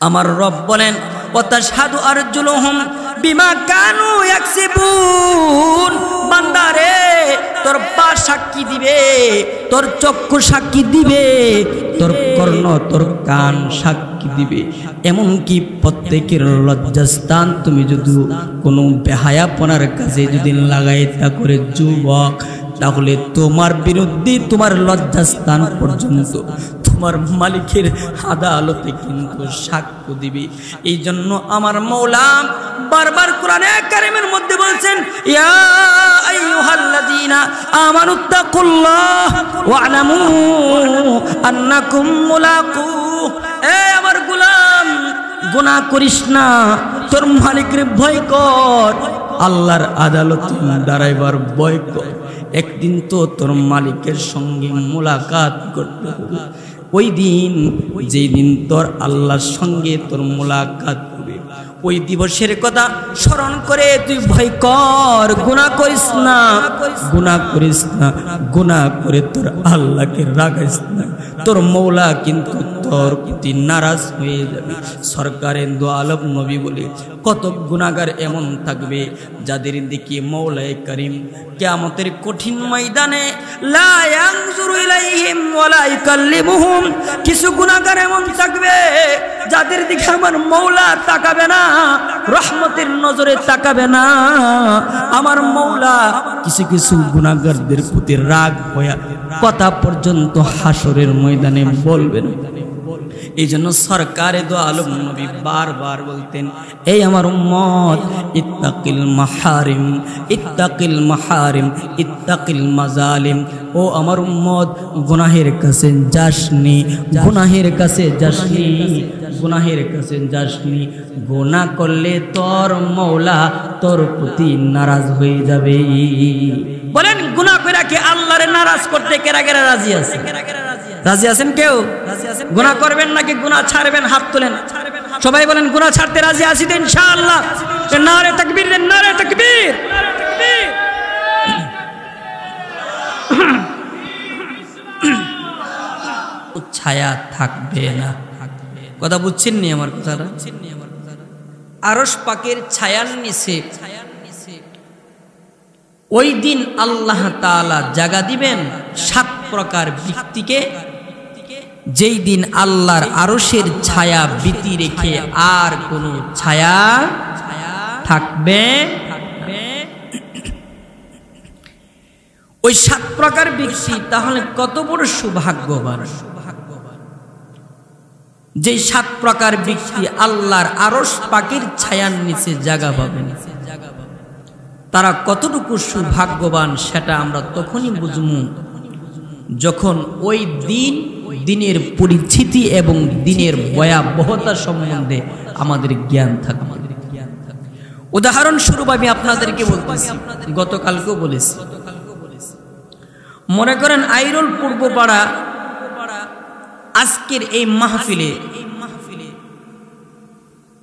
আমার রব বলেন ওয়াতাশহাদু আরজুলুহুম বিমা কানু ইয়াকসিবুন। বান্দারে তোর পা সাক্ষী দিবে, তোর চক্ষু সাক্ষী দিবে, তোর কর্ণ তোর কান সাক্ষী দিবে। এমনকি প্রত্যেকের লজ্জাস্থান তুমি যদি কোনো বেহায়াপনার কাজে যদি লাগাইতা করে যুবক, তাহলে তোমার বিরুদ্ধে তোমার লজ্জাস্থান পর্যন্ত তোমার মালিকের আদালতে কিন্তু সাক্ষ্য দিবে। এই জন্য আমার মওলা বারবার কোরআনে কারীমের মধ্যে বলছেন, ইয়া আইয়ুহাল্লাযীনা আমানুত্তাকুল্লাহ ওয়া'লামু আন্নাকুম মুলাকু। এ আমার গোলাম, গুনাহ করিস না, তোর মালিকের ভয় কর, আল্লাহর আদালতে দাঁড়াইবার ভয় কর। একদিন তো তোর মালিকের সঙ্গে মুলাকাত করতে হবে। ওই দিন, যেই দিন তোর আল্লাহর সঙ্গে তোর মুলাকাত হবে, ওই দিবসের কথা স্মরণ করে তুই ভয় কর, গুনাহ করিস না, গুনাহ করিস না, গুনাহ করে তোর আল্লাহকে রাগাইস না। তোর মওলা কিন্তু তোর প্রতি নারাজ হয়ে যাবে। সরকারে দো আলম নবী বলে কত গুনাহগার এমন থাকবে যাদের দিকে মওলায়ে কারীম কিয়ামতের কঠিন ময়দানে লা ইয়ানজুরু ইলাইহিম ওয়া লা ইউকাল্লিমুহুম। কিছু গুনাহগার এমন থাকবে যাদের দিকে আমার মওলা তাকাবে না, রহমতের নজরে তাকাবে না। আমার মওলা কিছু কিছু গুনাহগারদের প্রতি রাগ হয়ে কথা পর্যন্ত হাসরের ময়দানে বলবেন। এই জন্য সরকারে দো আলম নবী বারবার বলতেন, এই আমার উম্মত, ইত্তাকিল মাহারিম, ইত্তাকিল মাহারিম, ইত্তাকিল মাজালিম। ও আমার উম্মত, গুনাহের কাছে যাসনি, গুনাহের কাছে যাসনি, গুনাহের কাছে যাসনি। গুনাহ করলে তোর মওলা তোর প্রতি নারাজ হয়ে যাবে। বলেন, গুনাহ করে কি আল্লাহরে নারাজ করতে কেরা কেরা রাজি আছে? রাজি আছেন কেউ? গুনাহ করবেন নাকি গুনাহ ছাড়বেন? হাত তোলেন সবাই, বলেন গুনাহ ছাড়তে রাজি আছি তো ইনশাআল্লাহ। নারে তাকবীর দেন, নারে তাকবীর। ছায়া থাকবে না। কথা বুঝছেন নি আমার কথাটা? আরশ পাকের ছায়ার নিচে ওই দিন আল্লাহ তাআলা জায়গা দিবেন 7 প্রকার ব্যক্তিকে, যেই দিন আল্লাহর আরশের ছায়া ভীতি রেখে আর কোন ছায়া থাকবে। ওই 7 প্রকার ব্যক্তি তাহলে কত বড় সৌভাগ্যবান, যে 7 প্রকার ব্যক্তি আল্লাহর আরশ পাকের ছায়ার নিচে জায়গা পাবেন। তারা কতটুকু সৌভাগ্যবান সেটা আমরা তখনই বুঝবো যখন ওই দিনের পরিচিতি এবং দিনের ভয়াবহতা সম্বন্ধে আমাদের জ্ঞান থাকবে। উদাহরণস্বরূপ আমি আপনাদেরকে বলতেছি, গতকালকেও বলেছি, মনে করেন আইরল পূর্বপাড়া আজকের এই মাহফিলে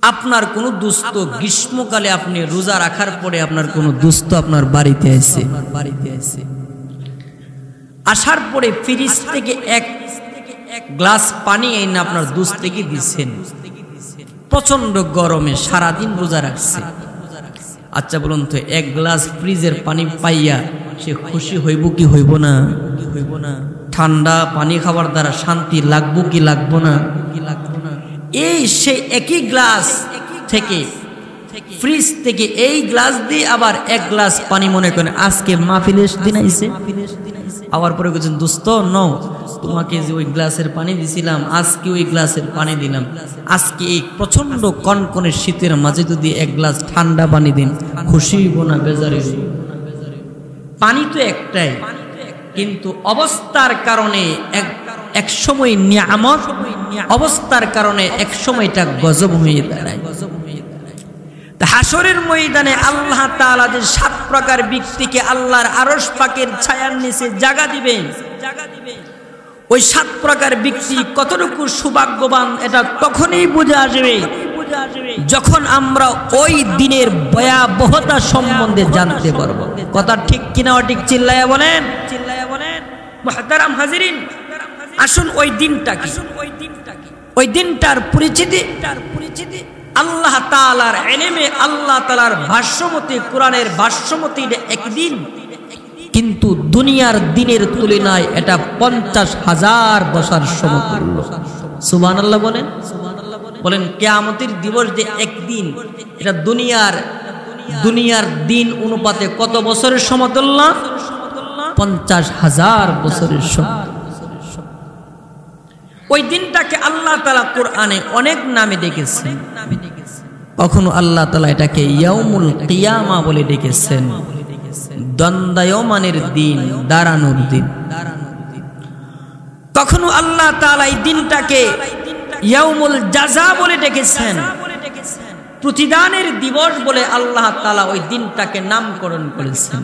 আপনার কোন দুস্থ, গ্রীষ্মকালে আপনি রোজা রাখার পরে আপনার কোন দুস্থ আপনার বাড়িতে আসে, আসার পরে ফ্রিজ থেকে এক গ্লাস পানি এনে আপনার দুস্থকে দিচ্ছেন। প্রচন্ড গরমে সারাদিন রোজা রাখছে। আচ্ছা বলুন তো, এক গ্লাস ফ্রিজের পানি পাইয়া সে খুশি হইব কি হইব না? ঠান্ডা পানি খাবার দ্বারা শান্তি লাগবো কি লাগবো না? এই সেই একই গ্লাস থেকে, ফ্রিজ থেকে এই গ্লাস দিয়ে আবার এক গ্লাস পানি মনে করেন আজকে মাহফিলের দিন আইছে, আবার পরে বলছেন দোস্ত নও, তোমাকে যে ওই গ্লাসের পানি দিছিলাম আজকে ওই গ্লাসের পানি দিলাম, আজকে এই প্রচন্ড কনকনে শীতের মাঝে যদি এক গ্লাস ঠান্ডা পানি দিন, খুশি হইব না বেজারে? পানি তো একটাই, কিন্তু অবস্থার কারণে এক সময় নিয়ামত, অবস্থার কারণে এক সময়টা গজব হয়ে দাঁড়ায়। হাসরের ময়দানে আল্লাহ তাআলা যে 7 প্রকার ব্যক্তিকে আল্লাহর আরশ পাকের ছায়ার নিচে জায়গা দিবেন, ওই 7 প্রকার ব্যক্তি কতটুকু সৌভাগ্যবান এটা তখনই বুঝে আসবে যখন আমরা ওই দিনের ভয়াবহতা সম্বন্ধে জানতে পারবো। কথা ঠিক কিনা ঠিক চিল্লায়া বলেন, মুহতারাম হাজিরিন, আসুন ওই দিনটা কি, ওই দিনটার পরিচিতি আল্লাহ তাআলার ইলমে, আল্লাহ তাআলার ভাষ্যমতে, কোরআনের ভাষ্যমতে একদিন, কিন্তু দুনিয়ার দিনের তুলনায় এটা 50,000 বছর সমতুল্য। সুবহানাল্লাহ বলেন, বলেন কিয়ামতের দিবস যে একদিন, এটা দুনিয়ার দিন অনুপাতে কত বছরের সমতুল্য? 50,000 বছরের সমতুল্য। ওই দিনটাকে আল্লাহ তাআলা কোরআনে অনেক নামে ডেকেছেন। কখনো আল্লাহ তাআলা এটাকে ইয়াউমুল কিয়ামা বলে ডেকেছেন, দণ্ডায়মানের দিন, দাঁড়ানোর দিন। কখনো আল্লাহ তাআলা এই দিনটাকে ইয়াউমুল জাযা বলে ডেকেছেন, প্রতিদানের দিবস বলে আল্লাহ তাআলা ওই দিনটাকে নামকরণ করেছেন।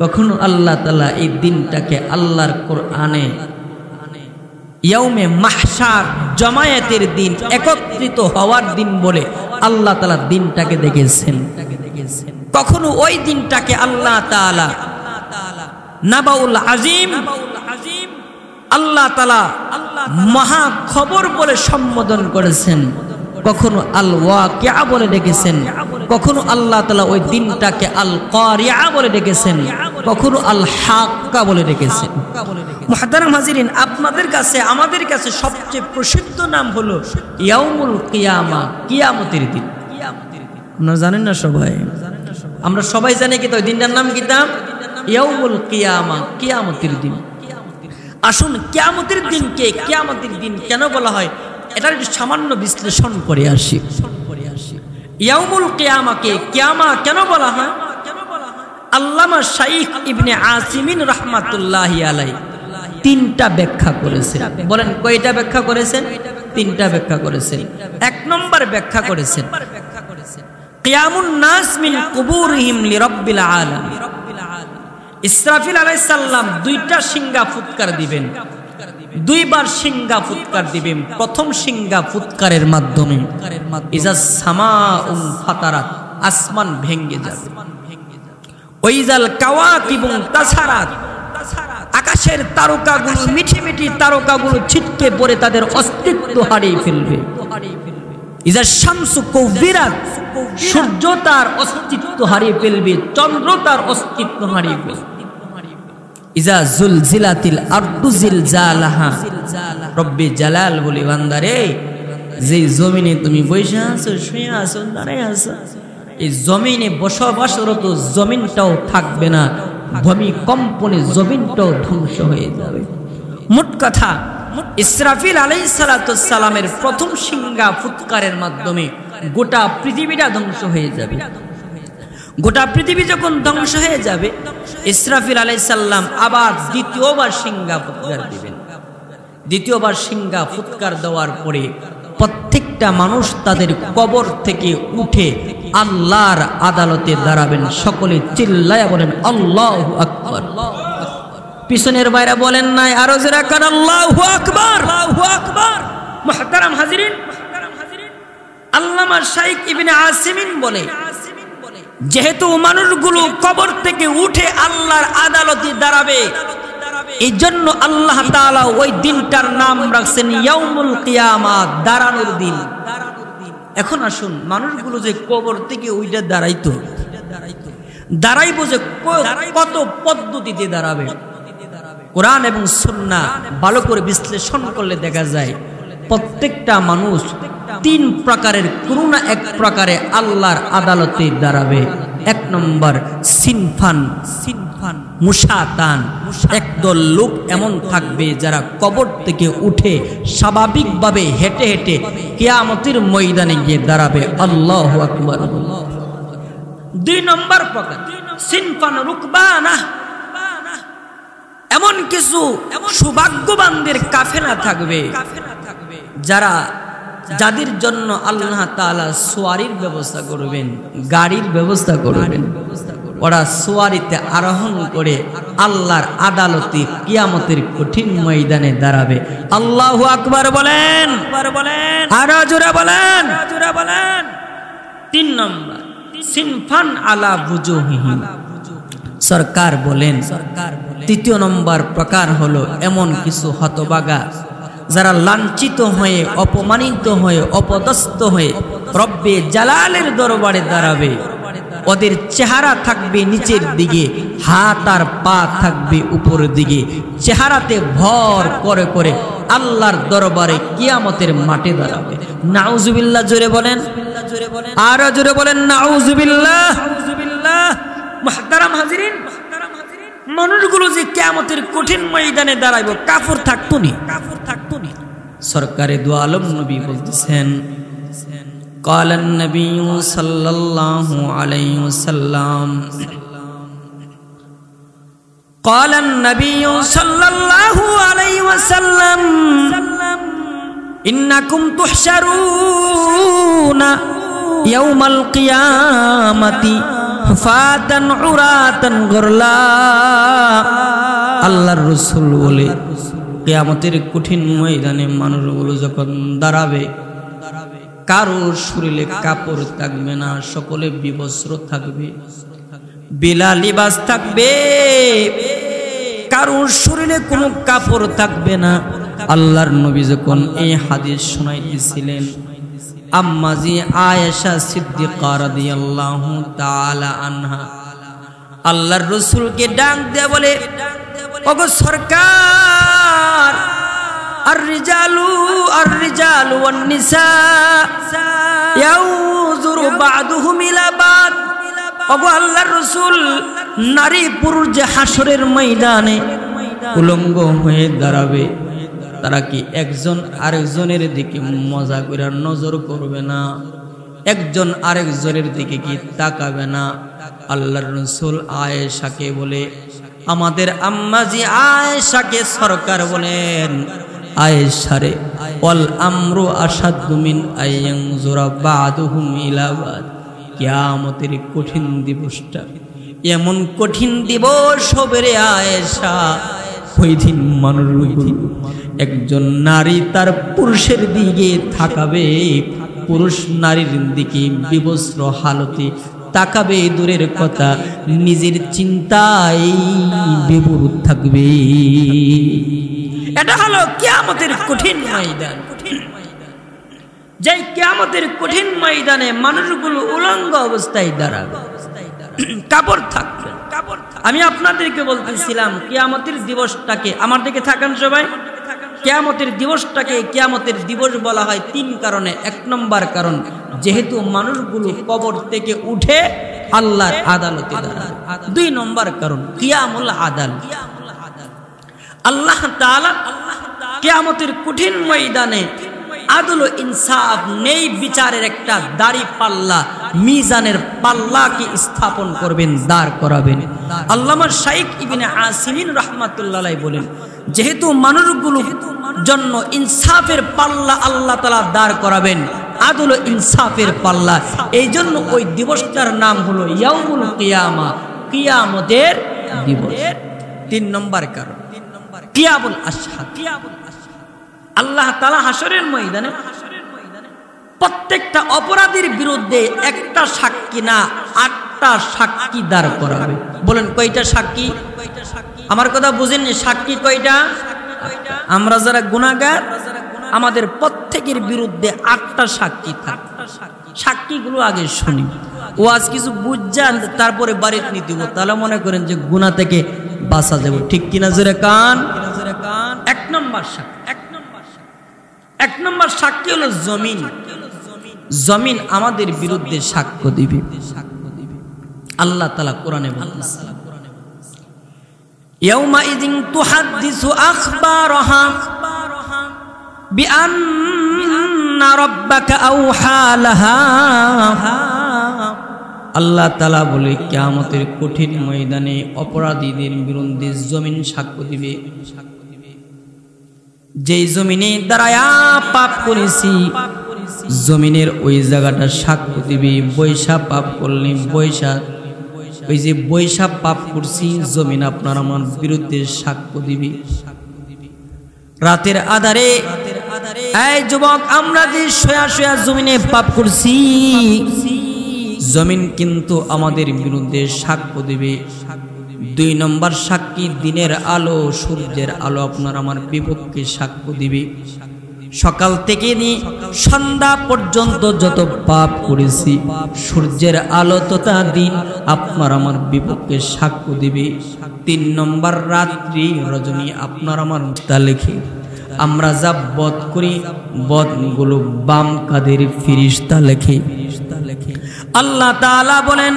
কখনো আল্লাহ তাআলা এই দিনটাকে আল্লাহর কোরআনে ইয়াউমে মাহশার, জমায়েতের দিন, একত্রিত হওয়ার দিন বলে আল্লাহ তাআলা দিনটাকে দেখেছেন। কখনো ওই দিনটাকে আল্লাহ তাআলা নাবাউল আযীম, আল্লাহ তাআলা মহা খবর বলে সম্বোধন করেছেন। কখনো আল ওয়াকিয়া বলে ডেকেছেন, কখনো আল্লাহ তাআলা ওই দিনটাকে আল কারিয়া বলে ডেকেছেন, কখনো আল হাক্কা বলে ডেকেছেন। মুহতারাম হাজিরিন, আপনাদের কাছে, আমাদের কাছে সবচেয়ে প্রসিদ্ধ নাম হলো ইয়াউমুল কিয়ামা, কিয়ামতের দিন। আপনারা জানেন না সবাই? আমরা সবাই জানি কি? তো ওই দিনটার নাম কি? নাম ইয়াউমুল কিয়ামা, কিয়ামতের দিন। আসুন, কিয়ামতের দিনকে কিয়ামতের দিন কেন বলা হয় এটার একটু সামান্য বিশ্লেষণ করে আসি। ইয়াউমুল কিয়ামাকে কিয়ামা কেন বলা হয়? আল্লামা শাইখ ইবনে আসিমিন রাহমাতুল্লাহি আলাইহি তিনটা ব্যাখ্যা করেছেন। বলেন কয়টা ব্যাখ্যা করেছেন? তিনটা ব্যাখ্যা করেছেন। এক নম্বর ব্যাখ্যা করেছেন কিয়ামুন নাস মিন কুবুরিহিম লিরাব্বিল আলামিন। ইসরাফিল আলাইহিস সালাম দুইটা সিংহা ফুৎকার দিবেন, দুইবার সিংহা ফুৎকার দিবেন। প্রথম সিংহা ফুৎকারের মাধ্যমে ইজাস সামাউন ফাতারাত, আসমান ভেঙে যাবে। ওয়াইজাল কাওয়াকিবুন তাসারাত, আকাশের তারকাগুলো, মিঠি মিঠি তারকাগুলো ছিটকে পড়ে তাদের অস্তিত্ব হারিয়ে ফেলবে। ইজাস শামসু কুবিরাত, সূর্য তার অস্তিত্ব হারিয়ে ফেলবে, চন্দ্র তার অস্তিত্ব হারিয়ে ফেলবে। ইজা জুলজিলাতিল আরদু জিলজালাহা, রব্বে জালাল বলে বান্দারে, যে জমিনে তুমি বসে আছো, শুয়ে আছো, দাঁড়ায় আছো, এই জমিনে বসবাসরত জমিনটাও থাকবে না, ভূমিকম্পনে জমিনটাও ধ্বংস হয়ে যাবে। মোট কথা, ইসরাফিল আলাইহিস সালাতুস সালামের প্রথম সিংহা ফুৎকারের মাধ্যমে গোটা পৃথিবীটা ধ্বংস হয়ে যাবে। গোটা পৃথিবী যখন ধ্বংস হয়ে যাবে, ইসরাফিল আলাইহিস সালাম আবার দ্বিতীয়বার সিংহা ফুৎকার দিবেন। দ্বিতীয়বার সিংহা ফুৎকার দেওয়ার পরে প্রত্যেকটা মানুষ তাদের কবর থেকে উঠে আল্লাহর আদালতে দাঁড়াবেন। সকলে চিল্লায়া বলেন আল্লাহু আকবার। পিছনের বাইরে বলেন নাই, আরো জোরে কান আল্লাহু আকবার, আল্লাহু আকবার। মুহতারাম হাজিরিন, আল্লামা শাইখ ইবনে আসিমিন বলে, যেহেতু মানুষগুলো কবর থেকে উঠে আল্লাহর আদালতে দাঁড়াবে, এই জন্য আল্লাহ তাআলা ওই দিনটার নাম রাখছেন ইয়াউমুল কিয়ামা, দাঁড়ানোর দিন। এখন আসুন, মানুষগুলো যে কবর থেকে ওইটা দাঁড়াইবো যে কত পদ্ধতিতে দাঁড়াবে, কোরআন এবং সুন্নাহ ভালো করে বিশ্লেষণ করলে দেখা যায় প্রত্যেকটা মানুষ তিন প্রকারের কোন না এক প্রকারে আল্লাহর আদালতে দাঁড়াবে। এক নম্বর সিনফান, মুশাতান, একদল লোক এমন থাকবে যারা কবর থেকে উঠে স্বাভাবিকভাবে হেঁটে হেঁটে কিয়ামতের ময়দানে গিয়ে দাঁড়াবে। আল্লাহু আকবার। দুই নম্বর প্রকার সিনফান রুকবানা, এমন কিছু সৌভাগ্যবানদের কাফেলা থাকবে যাদের জন্য আল্লাহ তাআলা সোয়ারির ব্যবস্থা করবেন, গাড়ির ব্যবস্থা করবেন। ওরা সোয়ারিতে আরোহণ করে আল্লাহর আদালতে কিয়ামতের কঠিন ময়দানে দাঁড়াবে। আল্লাহু আকবার বলেন, আরো জোরে বলেন। তিন নম্বর সিনফান আলা বুজুহিহিম, সরকার বলেন তৃতীয় নম্বর প্রকার হলো এমন কিছু হতভাগা যারা লাঞ্ছিত হয়ে অপমানিত হয়ে অপদস্থ হয়ে রব্বে জালালের দরবারে দাঁড়াবে, ওদের চেহারা থাকবে নিচের দিকে, হাত আর পা থাকবে উপরের দিকে, চেহারাতে ভর করে করে আল্লাহর দরবারে কিয়ামতের মাঠে দাঁড়াবে। নাউজুবিল্লাহ জোরে বলেন, আর জোরে বলেন নাউজুবিল্লাহ। মুহতারাম হাজিরিন, মানুষগুলো যে কিয়ামতের কঠিন ময়দানে দাঁড়াইব, কাফর থাকতো নি, কাফর থাকতো নি। সরকারে দু আলম নবী বলতেছেন, قال النبي صلى الله عليه وسلم قال النبي صلى الله عليه وسلم إنكم تحشرون يوم القيامة حفاة عراة غرلا। আল্লাহর রাসূল বলে কিয়ামতের কঠিন ময়দানে মানুষগুলো যখন দাঁড়াবে, কারোর শরীরে কাপড় থাকবে না, সকলে বিবস্ত্র থাকবে, বিলা লিবাস থাকবে, কারোর শরীরে কোনো কাপড় থাকবে না। আল্লাহর নবী যখন এই হাদিস শোনাইতেছিলেন, আম্মাজি আয়েশা সিদ্দিকা রাদিয়াল্লাহু তাআলা আনহা আল্লাহর রাসূলকে ডাক দিয়ে বলে, ওগো সরকার, الرجال والنساء ينظر بعضهم إلى بعض। ওগো আল্লাহর রাসূল, নারী পুরুষ যে হাসরের ময়দানে উলঙ্গ হয়ে দাঁড়াবে, তারা কি একজন আরেকজনের দিকে মজা করে নজর করবে না? একজন আরেকজনের দিকে কি তাকাবে না? আল্লাহর রাসূল আয়েশাকে বলে, আমাদের আম্মাজি আয়েশাকে সরকার বলেন, আয়েশারে, ওয়াল আমরু আশাদ্দু মিন আইয়ানজুরা বা'দুহুম ইলা বা'দ। কিয়ামতের কঠিন দিবসটা এমন কঠিন দিবস হবে রে আয়েশা, ওই দিন মানুষগুলো একজন নারী তার পুরুষের দিকে তাকাবে, পুরুষ নারীর দিকে বিবস্ত্র হালতে তাকাবে, দূরের কথা নিজের চিন্তায় বিভোর থাকবে। এটা হলো কিয়ামতের কঠিন ময়দান। যে কিয়ামতের কঠিন ময়দানে মানুষগুলো উলঙ্গ অবস্থায় দাঁড়াবে, কাপড় থাকবে। আমি আপনাদেরকে বলতেছিলাম কিয়ামতের দিবসটাকে, আমার দিকে থাকেন সবাই, কিয়ামতের দিবসটাকে কিয়ামতের দিবস বলা হয় তিন কারণে। এক নম্বর কারণ, যেহেতু মানুষগুলো কবর থেকে উঠে আল্লাহর আদালতে দাঁড়াবে। দুই নম্বর কারণ, কিয়ামুল আদাল, আল্লাহ তাআলা কিয়ামতের কঠিন ময়দানে আদল ও ইনসাফ নেই বিচারের একটা দাড়ি পাল্লা, মিজানের পাল্লাকে স্থাপন করবেন, দাঁড় করাবেন। আল্লামা শাইখ ইবনে আসিমিন রাহমাতুল্লাহ আলাইহি বলেন, যেহেতু মানুষগুলোর জন্য ইনসাফের পাল্লা আল্লাহ তাআলা দাঁড় করাবেন, আদল ও ইনসাফের পাল্লা, এই জন্য ওই দিবসটার নাম হলো ইয়াউমুল কিয়ামা, কিয়ামতের দিবস। তিন নম্বর কারণ, কিয়ামুল আশহাদ। আল্লাহ তাআলা হাসরের ময়দানে প্রত্যেকটা অপরাধীর বিরুদ্ধে একটা সাক্ষী না, 8টা সাক্ষী দাঁড় করাবে। বলেন কয়টা সাক্ষী? আমার কথা বুঝেননি, সাক্ষী কয়টা? আমরা যারা গুনাহগার, আমাদের প্রত্যেকের বিরুদ্ধে 8টা সাক্ষী থাকবে। সাক্ষীগুলো আগে শুনি, ওয়াজ কিছু বুঝছেন, তারপরে বাড়িতে নিতে দিব, তাহলে মনে করেন যে গুনাহ থেকে বাঁচা যাবে। ঠিক কিনা জোরে কান? এক নম্বর সাক্ষী, এক নম্বর সাক্ষী হলো জমিন। জমিন আমাদের বিরুদ্ধে সাক্ষ্য দিবে। আল্লাহ তাআলা কোরআনে বলেছেন, ইয়াউমা ইযিন তুহাদ্দিসু আখবারাহা বিআন্না রাব্বাকা আওহা লাহা। আল্লাহ তাআলা বলে কিয়ামতের কঠিন ময়দানে অপরাধীদের বিরুদ্ধে জমিন সাক্ষ্য দিবে। যেই জমিনে দাঁড়ায়া পাপ করেছি, জমিনের ওই জায়গাটা সাক্ষ্য দিবে। বৈশা পাপ করলে বৈশা, ওই যে বৈশা পাপ করছি, জমিন আপনার আমার বিরুদ্ধে সাক্ষ্য দিবে। রাতের আধারে, এই যুবক, আমরা যে শোয়া শোয়া জমিনে পাপ করছি, জমিন কিন্তু আমাদের বিরুদ্ধে সাক্ষ্য দিবে। দুই নম্বর সাক্ষী দিনের আলো, সূর্যের আলো আপনার আমার বিপক্ষে সাক্ষ্য দিবে। সকাল থেকে নিয়ে সন্ধ্যা পর্যন্ত যত পাপ করেছি, সূর্যের আলো তথা দিন আপনার আমার বিপক্ষে সাক্ষ্য দিবে। তিন নম্বর রাত্রি রজনী আপনার আমার তা লেখে। আমরা যা বদ করি, বদগুলো বাম কাদের ফিরিস্তা লেখে। আল্লাহ তাআলা বলেন,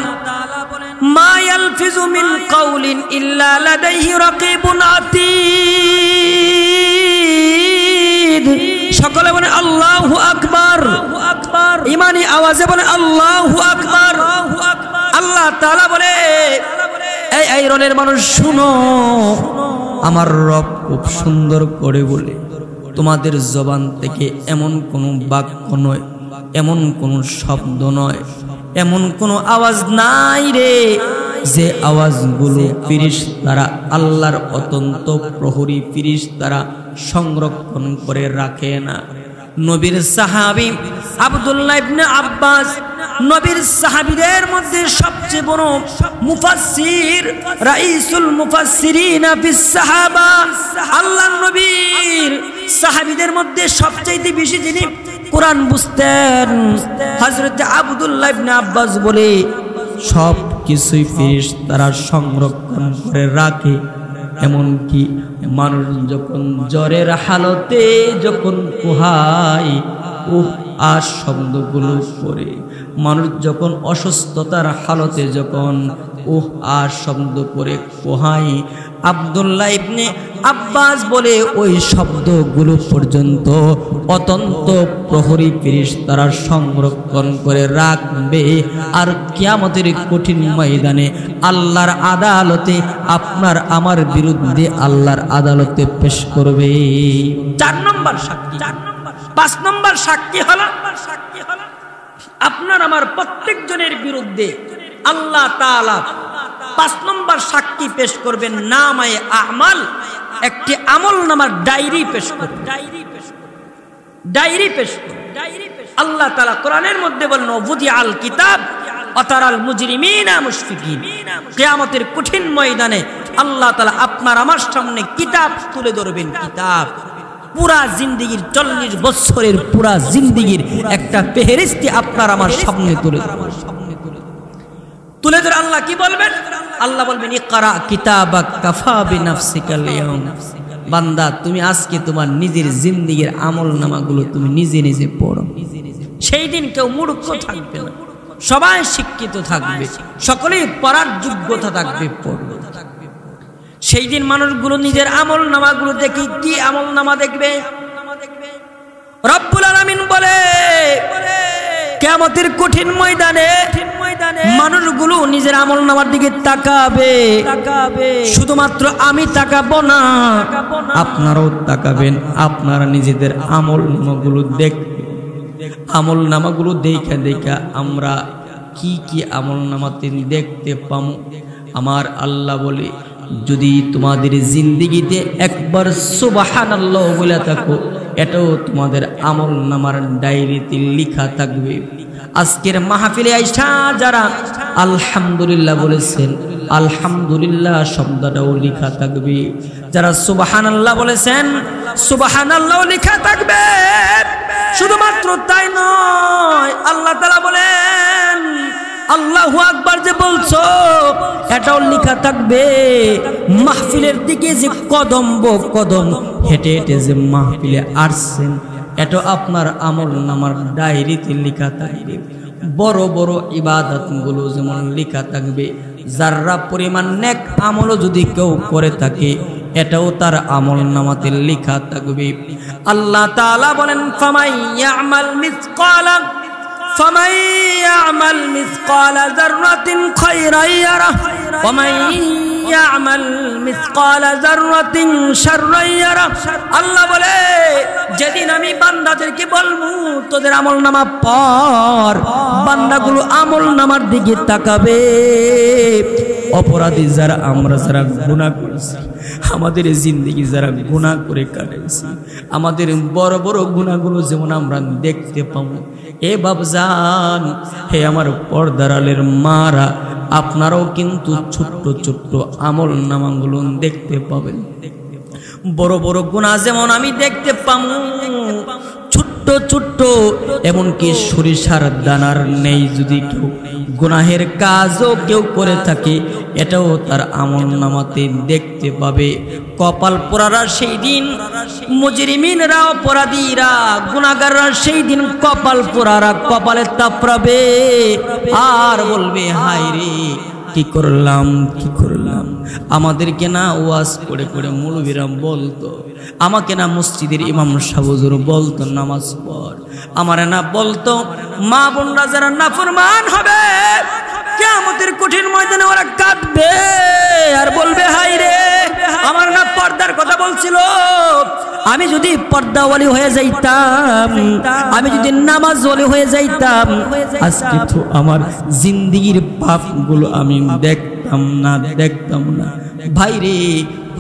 মা ইয়ালফিজু মিন কাউলিন ইল্লা লাদাইহি রাকিবুন আতীদ। সকলে বলে আল্লাহু আকবার। ইমানি আওয়াজে বলে আল্লাহু আকবার। আল্লাহ তাআলা বলে, এই আইরনের মানুষ শুনো, আমার রব খুব সুন্দর করে বলে, তোমাদের জবান থেকে এমন কোনো বাক্য নয়, এমন কোনো শব্দ নয়, এমন কোনো আওয়াজ নাই রে যে আওয়াজগুলো ফেরেশতারা, আল্লাহর অত্যন্ত প্রহরী ফেরেশতারা সংরক্ষণ করে রাখে না। নবীর সাহাবী আব্দুল্লাহ ইবনে আব্বাস, নবীর সাহাবীদের মধ্যে সবচেয়ে বড় মুফাসসির, রাইসুল মুফাসসিরিন ফিস সাহাবা, আল্লাহর নবীর সাহাবীদের মধ্যে সবচেয়ে বেশি যিনি কোরআন বুঝতেন, হযরত আব্দুল্লাহ ইবনে আব্বাস বলে, সব কিছুই ফেরেশতারা সংরক্ষণ করে রাখে। এমনকি মানুষ যখন জ্বরের হালতে যখন কুহায় আর শব্দগুলো করে, মানুষ যখন অসুস্থতার হালতে যখন আর শব্দ করে কুহায়, আব্দুল্লাহ ইবনে আব্বাস বলে ওই শব্দগুলো পর্যন্ত অত্যন্ত প্রহরী ফেরেশতারা সংরক্ষণ করে রাখবে। আর কিয়ামতের কঠিন ময়দানে আল্লাহর আদালতে আপনার আমার বিরুদ্ধে আল্লাহর আদালতে পেশ করবে। 4 নম্বর সাক্ষী। 5 নম্বর সাক্ষী হলো আপনার আমার প্রত্যেকজনের বিরুদ্ধে আল্লাহ তাআলা 5 নম্বর সাক্ষী পেশ করবেন। নামায়ে আমাল, একটি আমল নামার ডায়েরি পেশ করবেন। ডায়েরি পেশ করবেন। আল্লাহ তাআলা কোরআনের মধ্যে বলেন, ওয়াদিআল কিতাব ওয়াতারাল মুজরিমিনা মুশফিকিন। কিয়ামতের কঠিন ময়দানে আল্লাহ তাআলা আপনার আমার সামনে কিতাব তুলে ধরবেন। কিতাব পুরা জিন্দেগীর 40 বছরের পুরা জিন্দেগীর একটা ফেহরিস্ত আপনার আমার সামনে তুলে ধরে আল্লাহ কি বলবেন? আল্লাহ বলবেন, ইকরা কিতাবাক কাফা বিনাফসিকাল ইয়াউম। বান্দা, তুমি আজকে তোমার নিজের জিন্দেগীর আমলনামাগুলো তুমি নিজে নিজে পড়ো। সেই দিন কেউ মূর্খ থাকবে না, সবাই শিক্ষিত থাকবে, সকলেই পড়ার যোগ্যতা থাকবে, পড়বে। সেই দিন মানুষগুলো নিজের আমলনামাগুলো দেখে কি আমলনামা দেখবে? রব্বুল আলামিন বলে, কিয়ামতের কঠিন ময়দানে মানুষগুলো নিজের আমলনামার দিকে তাকাবে। শুধুমাত্র আমি তাকাবো না, আপনারাও তাকাবেন। আপনারা নিজেদের আমলনামাগুলো দেখবেন। আমলনামাগুলো দেখা দেখা আমরা কি কি আমলনামাতে দেখতে পাবো? আমার আল্লাহ বলে, যদি তোমাদের জিন্দেগিতে একবার সুবহানাল্লাহ বলে থাকো, এটাও তোমাদের আমলনামার ডায়েরিতে লেখা থাকবে। আজকের মাহফিলে আইসা যারা আলহামদুলিল্লাহ বলেছেন, আলহামদুলিল্লাহ শব্দটাও লেখা থাকবে। যারা সুবহানাল্লাহ বলেছেন, সুবহানাল্লাহ লেখা থাকবে। শুধুমাত্র তাই নয়, আল্লাহ তাআলা বলেন, আল্লাহু আকবার যে বলছো এটাও লেখা থাকবে। মাহফিলের দিকে যে কদম হেঁটে হেঁটে যে মাহফিলে আসছেন, এটা আপনার আমলনামার ডায়েরিতে লেখা থাকবে। বড় বড় ইবাদতগুলো যেমন লেখা থাকবে, যারা পরিমাণ নেক আমলও যদি কেউ করে থাকে, এটাও তার আমলনামাতে লেখা থাকবে। আল্লাহ তাআলা বলেন, ফামাই ইয়ামাল মিসকালা যাররাতিন খায়রান ইয়ারা ওয়া মান ইয়ামাল মিসকালা যাররাতিন শাররান ইয়ারা। আল্লাহ বলে, যেদিন আমি বান্দাদেরকে বলবো তোদের আমলনামা পড়, বান্দাগুলো আমলনামার দিকে তাকাবে। অপরাধী যারা আমরা, যারা গুনাহ করেছি, আমাদের জিন্দেগি যারা গুনাহ করে কাটাইছি, আমাদের বড় বড় গুনাহগুলো যেমন আমরা দেখতে পাবো। এ বাবজান, হে আমার পর্দার আলের মারা, আপনারাও কিন্তু ছোট্ট ছোট্ট আমল নামাগুলো দেখতে পাবেন। বড় বড় গুনাহ যেমন আমি দেখতে পাবো, ছোট্ট ছোট্ট এমনকি সরিষার দানার নেই যদি কেউ গুনাহের কাজও কেউ করে থাকে, এটাও তার আমল নামাতে দেখতে পাবে। কপাল পোড়ারা সেই দিন, মুজরিমিনরা, অপরাধীরা, গুনাহগাররা সেই দিন কপাল পোড়ারা কপালে তাপড়াবে আর বলবে, হায় রে কি করলাম কি করলাম। আমাদেরকে না ওয়াজ করে করে মৌলবীরা বলতো, আমাকে না মসজিদের ইমাম সাহেব হুজুর বলতো নামাজ পড়, আমারে না বলতো মা বোনরা যারা নাফরমান হবে কিয়ামতের কঠিন ময়দানে ওরা কাঁদবে আর বলবে, হায় রে আমার না পর্দার কথা বলছিল, আমি যদি পর্দাওয়ালি হয়ে যাইতাম, আমি যদি নামাজওয়ালি হয়ে যাইতাম, আজকে তো আমার জিন্দেগির পাপগুলো আমি দেখতাম না। ভাই রে,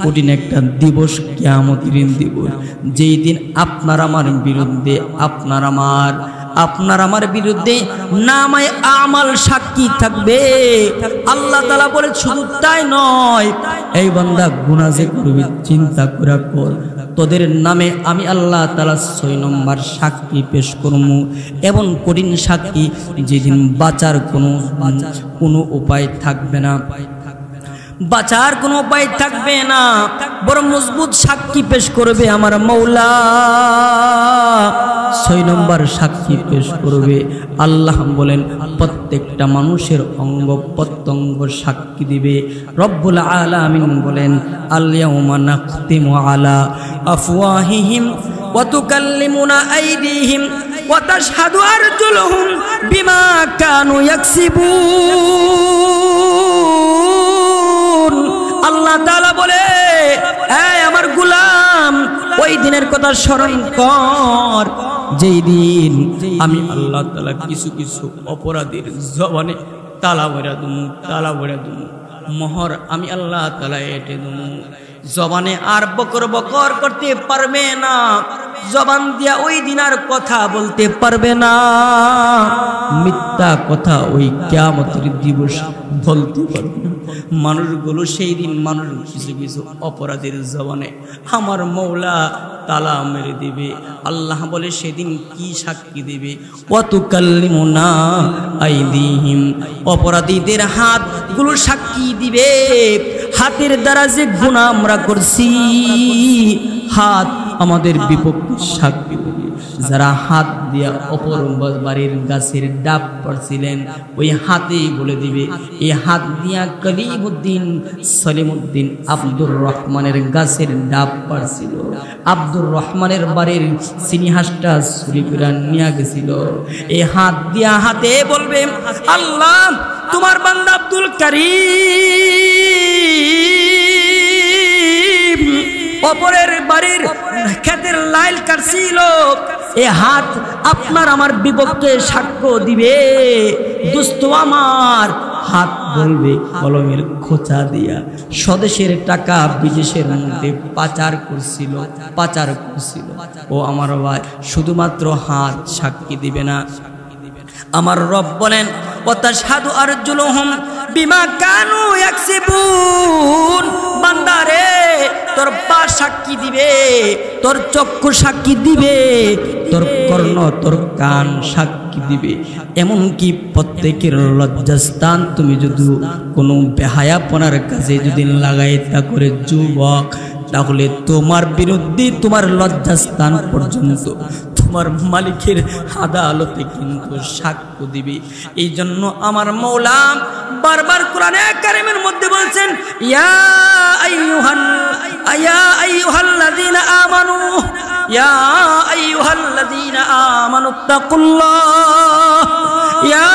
কঠিন একটা দিবস কিয়ামতের দিবস, যেই দিন আপনার আমার বিরুদ্ধে আপনার আমার বিরুদ্ধে নামায়ে আমাল সাক্ষী থাকবে। আল্লাহ তাআলা বলে শুধু তাই নয়, এই বান্দা গুনাহ যে করবি চিন্তা করে কর, তোদের নামে আমি আল্লাহ তাআলা 6 নম্বর সাক্ষী পেশ করব, এবং কঠিন সাক্ষী যেদিন বাঁচার কোনো উপায় থাকবে না, বাঁচার কোনো উপায় থাকবে না, বড় মজবুত সাক্ষী পেশ করবে আমার মৌলা। 6 নম্বর সাক্ষী পেশ করবে। আল্লাহ বলেন প্রত্যেকটা মানুষের অঙ্গ প্রত্যঙ্গ সাক্ষী দিবে। রব্বুল আলামিন বলেন, আল ইয়াউমা নাখতিমু আলা আফওয়াহিহিম ওয়া তুকাল্লিমুনা আইদিহিম ওয়া তাশহাদু আরজুলুহুম বিমা কানু ইয়াকসিবুন। আল্লাহ তাআলা বলে, এই আমার গোলাম, ওই দিনের কথা স্মরণ কর যেই দিন আমি আল্লাহ তাআলা কিছু কিছু অপরাধীর জবানে তালা ভরা দুমু, মোহর আমি আল্লাহ তাআলা এঁটে দুমু। জবানে আর বকর বকর করতে পারবে না, জবান দিয়া ওই দিন আর কথা বলতে পারবে না, মিথ্যা কথা ওই কিয়ামতের দিবস বলতে পারবে না। মানুষগুলো সেই দিন কিছু কিছু অপরাধের জবানে আমার মৌলা তালা মেরে দিবে। আল্লাহ বলে সেদিন কি সাক্ষী দিবে? ওয়া তুকাল্লিমুনা আইদিহিম, অপরাধীদের হাতগুলো সাক্ষী দিবে। হাতের দ্বারা যে গুনাহ আমরা করছি, হাত আমাদের বিপক্ষে সাক্ষী দিবে। যারা হাত দিয়া অপর বাড়ির গাছের ডাব পাড়ছিলেন, ওই হাতেই বলে দিবে, এই হাত দিয়া কলিমউদ্দিন সলিমউদ্দিন আব্দুর রহমানের গাছের ডাব পাড়ছিল, আব্দুর রহমানের বাড়ির চিনিহাসটা চুরি করে নিয়ে গেছিল। এই হাত দিয়া হাতে বলবে, আল্লাহ তোমার বান্দা আব্দুল কারীম অপরের বাড়ির ক্ষেতের লাইল কাটছিল, এ হাত আপনার আমার বিপক্ষে সাক্ষ্য দিবে। দোস্ত আমার, হাত বলবে কলমের খোঁচা দিয়া স্বদেশের টাকা বিদেশের মধ্যে পাচার করছিল। ও আমার ভাই, শুধুমাত্র হাত সাক্ষী দিবে না, আমার রব বলেন, ওয়া তাশহাদু আরজুলুহুম বিমা কানু ইয়াকসিবুন। বান্দারে, তোর পা সাক্ষী দিবে, তোর চক্ষু সাক্ষী দিবে, তোর কর্ণ, তোর কান সাক্ষী দিবে। এমনকি প্রত্যেকের লজ্জাস্থান তুমি যদি কোনো বেহায়াপনার কাছে যদি লাগাইতা করে যুবক, তাহলে তোমার বিরুদ্ধে তোমার লজ্জাস্থান পর্যন্ত তোমার মালিকের আদালতে কিন্তু সাক্ষ্য দিবে। এই জন্য আমার মৌলা বারবার কোরআনে কারিমের মধ্যে বলছেন, ইয়া আইয়ুহাল্লাযীনা আমানু তাকুল্লাহ, ইয়া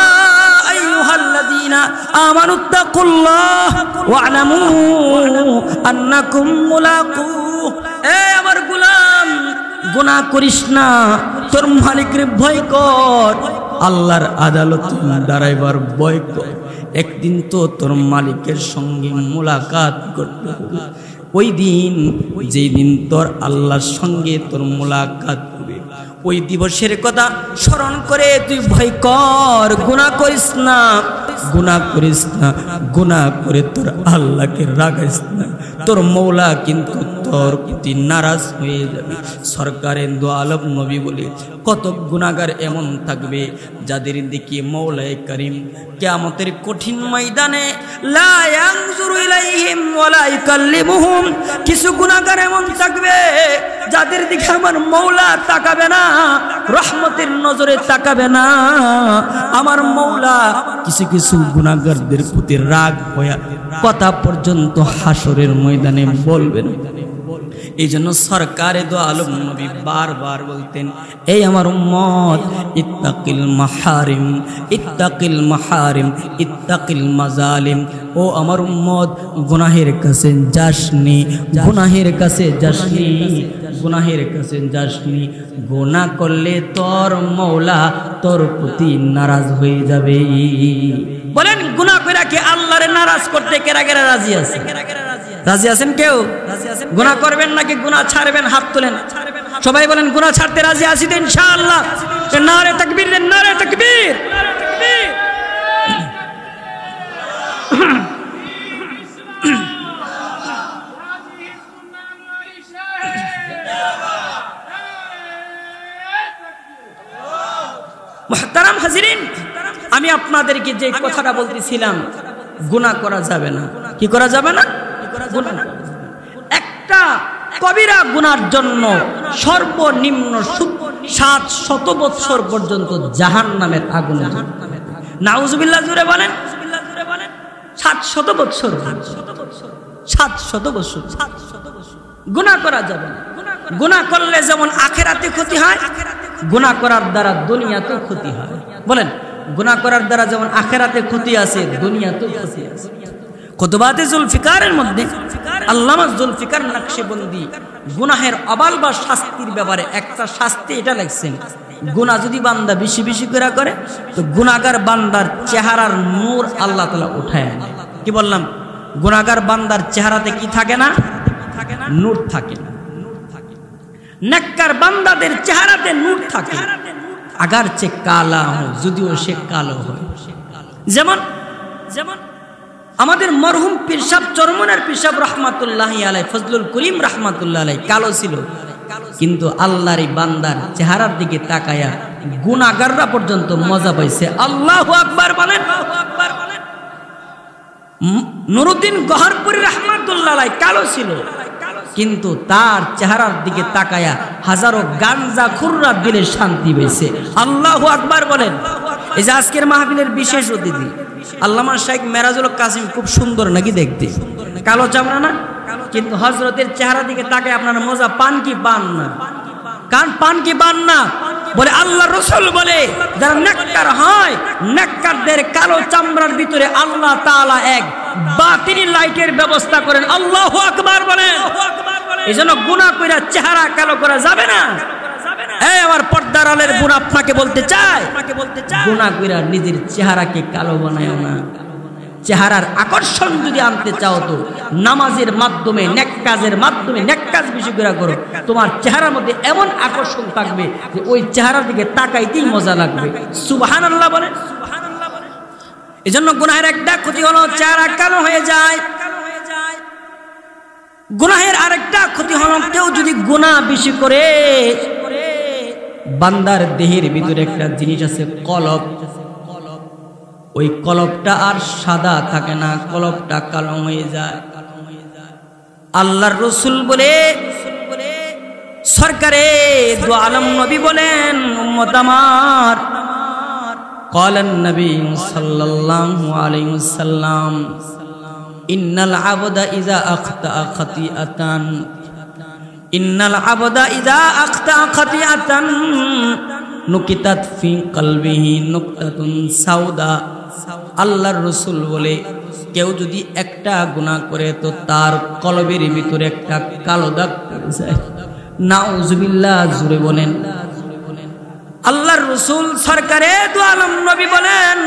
আইয়ুহাল্লাযীনা আমানু তাকুল্লাহ ওয়া'লামু আন্নাকুম মুলাকু। এ আমার গোলাম, গুনাহ করিস না, তোর মালিকের ভয় কর, আল্লাহর আদালতে দাঁড়াইবার ভয় কর। একদিন তো তোর মালিকের সঙ্গে মুলাকাত করতে হবে। ওই দিন, যেই দিন তোর আল্লাহর সঙ্গে তোর মুলাকাত হবে, ওই দিবসের কথা স্মরণ করে তুই ভয় কর, গুনাহ করিস না। গুনাহ করিস না, গুনাহ করে তোর আল্লাহকে রাগাইস না, তোর মৌলা কিন্তু তোর প্রতি নারাজ হয়ে যাবে। সরকারের দো আলম নবী বলে কত গুনাহগার এমন থাকবে যাদের দিকে মৌলায়ে কারীম কিয়ামতের কঠিন ময়দানে লা ইয়ানজুরু ইলাইহিম ওয়া লা ইউকাল্লিমুহুম, কিছু গুনাহগার এমন থাকবে যাদের দিকে আমার মৌলা তাকাবে না, রহমতের নজরে তাকাবে না। আমার মৌলা কিছু কিছু গুনাহগারদের প্রতি রাগ হয়ে কথা পর্যন্ত হাসরের ময়দানে বলবেন। এই জন্য সরকারে দো আলম নবী বারবার বলতেন, এই আমার উম্মত ইত্তাকিল মাহারিম, ইত্তাকিল মাহারিম, ইত্তাকিল মাজালিম। ও আমার উম্মত গুনাহের কাছে যাসনি, গুনাহের কাছে যাসনি, গুনাহের কাছে যাসনি। গুনাহ করলে তোর মওলা তোর প্রতি নারাজ হয়ে যাবে। বলেন গুনাহ কইরা কি আল্লাহরে নারাজ করতে কেরা কেরা রাজি আছে? রাজি আছেন কেউ? গুনাহ করবেন নাকি গুনাহ ছাড়বেন? হাত তোলেন সবাই, বলেন গুনাহ ছাড়তে রাজি আছি তো ইনশাআল্লাহ। নারে তাকবীর দেন, নারে তাকবীর। মুহতারাম হাজিরিন, আমি আপনাদেরকে যে কথাটা বলতেছিলাম, গুনাহ করা যাবে না। কি করা যাবে না? একটা কবিরা গুনার জন্য সর্বনিম্ন 700 বছর পর্যন্ত জাহান্নামের আগুনে। নাউজুবিল্লাহ জুড়ে বলেন, 700 বছর, 700 বছর গুনাহ করা যাবে না। গুনাহ করলে যেমন আখিরাতে ক্ষতি হয়, গুনাহ করার দ্বারা দুনিয়াতেও ক্ষতি হয়। বলেন, গুনাহ করার দ্বারা যেমন আখিরাতে ক্ষতি আছে, দুনিয়াতেও ক্ষতি আছে। কুতুবাতে জুলফিকারের মধ্যে আল্লামা জুলফিকার নকশবন্দি গুনাহের অবাল বা শাস্তির ব্যাপারে একটা শাস্তি এটা লিখছেন, গুনাহ যদি বান্দা বেশি বেশি করে তো গুনাহগার বান্দার চেহারার নূর আল্লাহ তাআলা উঠায় আনে। কি বললাম? গুনাহগার বান্দার চেহারাতে কি থাকে না? নূর থাকে না। নেককার বান্দাদের চেহারাতে নূর থাকে, আগার চে কালা হয়, যদিও সে কালো হয়। যেমন যেমন আমাদের মরহুম পীর সাহেব চরমনের পীর সাহেব রহমাতুল্লাহি আলাইহি, ফজলুল করিম রহমাতুল্লাহি আলাইহি কালো ছিল, কিন্তু আল্লাহর এই বান্দার চেহারার দিকে তাকায়া গুনাহগাররা পর্যন্ত মজা পাইছে। আল্লাহু আকবার বলেন। নুরুদ্দিন গহরপুরি রহমাতুল্লাহি আলাইহি কালো ছিল, কিন্তু তার চেহারার দিকে তাকায়া হাজারো গাঞ্জাখুররা দিলে শান্তি পেয়েছে। আল্লাহু আকবার বলেন। এই যে আজকের মাহফিলের বিশেষ অতিথি আল্লামা শাইখ মেরাজুল কাসিম, খুব সুন্দর নাকি দেখতে, কালো চামড়া না, কিন্তু হযরতের চেহারা দিকে তাকায় আপনারা মজা পান কি পান না? পান কি পান না? বলে আল্লাহ রাসূল বলে যারা নেককার হয়, নেককারদের কালো চামড়ার ভিতরে আল্লাহ তাআলা এক বাতিনি লাইটের ব্যবস্থা করেন। আল্লাহু আকবার বলেন। এজন্য গুনাহ কইরা চেহারা কালো করা যাবে না। এই আমার পর্দার আলের বোন আপনাকে বলতে চায়, গুনাহ কইরা নিজের চেহারাকে কালো বানায়ও না। চেহারার আকর্ষণ যদি আনতে চাও তো নামাজের মাধ্যমে, নেক কাজের মাধ্যমে, নেক কাজ বেশি করে করো, তোমার চেহারার মধ্যে এমন আকর্ষণ থাকবে যে ওই চেহারার দিকে তাকাইতেই মজা লাগবে। সুবহানাল্লাহ বলেন। এজন্য গুনাহের একটা ক্ষতি হলো চেহারা কালো হয়ে যায়। গুনাহের আরেকটা ক্ষতি হলো, কেউ যদি গুনাহ বেশি করে, বান্দার দেহের ভিতরে একটা জিনিস আছে কলব, ওই কলবটা আর সাদা থাকে না, কলবটা কালো হয়ে যায়। আল্লাহর রাসূল বলে, সরকারে দু আলম নবী বলেন, উম্মত আমার, قال النبي صلى الله عليه وسلم إن العبد إذا أخطأ خطيئة إن العبد إذا أخطأ خطيئة نكتت في قلبه نقطة سوداء। আল্লাহর রাসূল বলে, কেউ যদি একটা গুনাহ করে তো তার কলবের ভিতরে একটা কালো দাগ পড়ে যায়। নাউজুবিল্লাহ জুড়ে বলেন। আল্লাহর রাসূল সরকারে দু আলম নবী বলেন,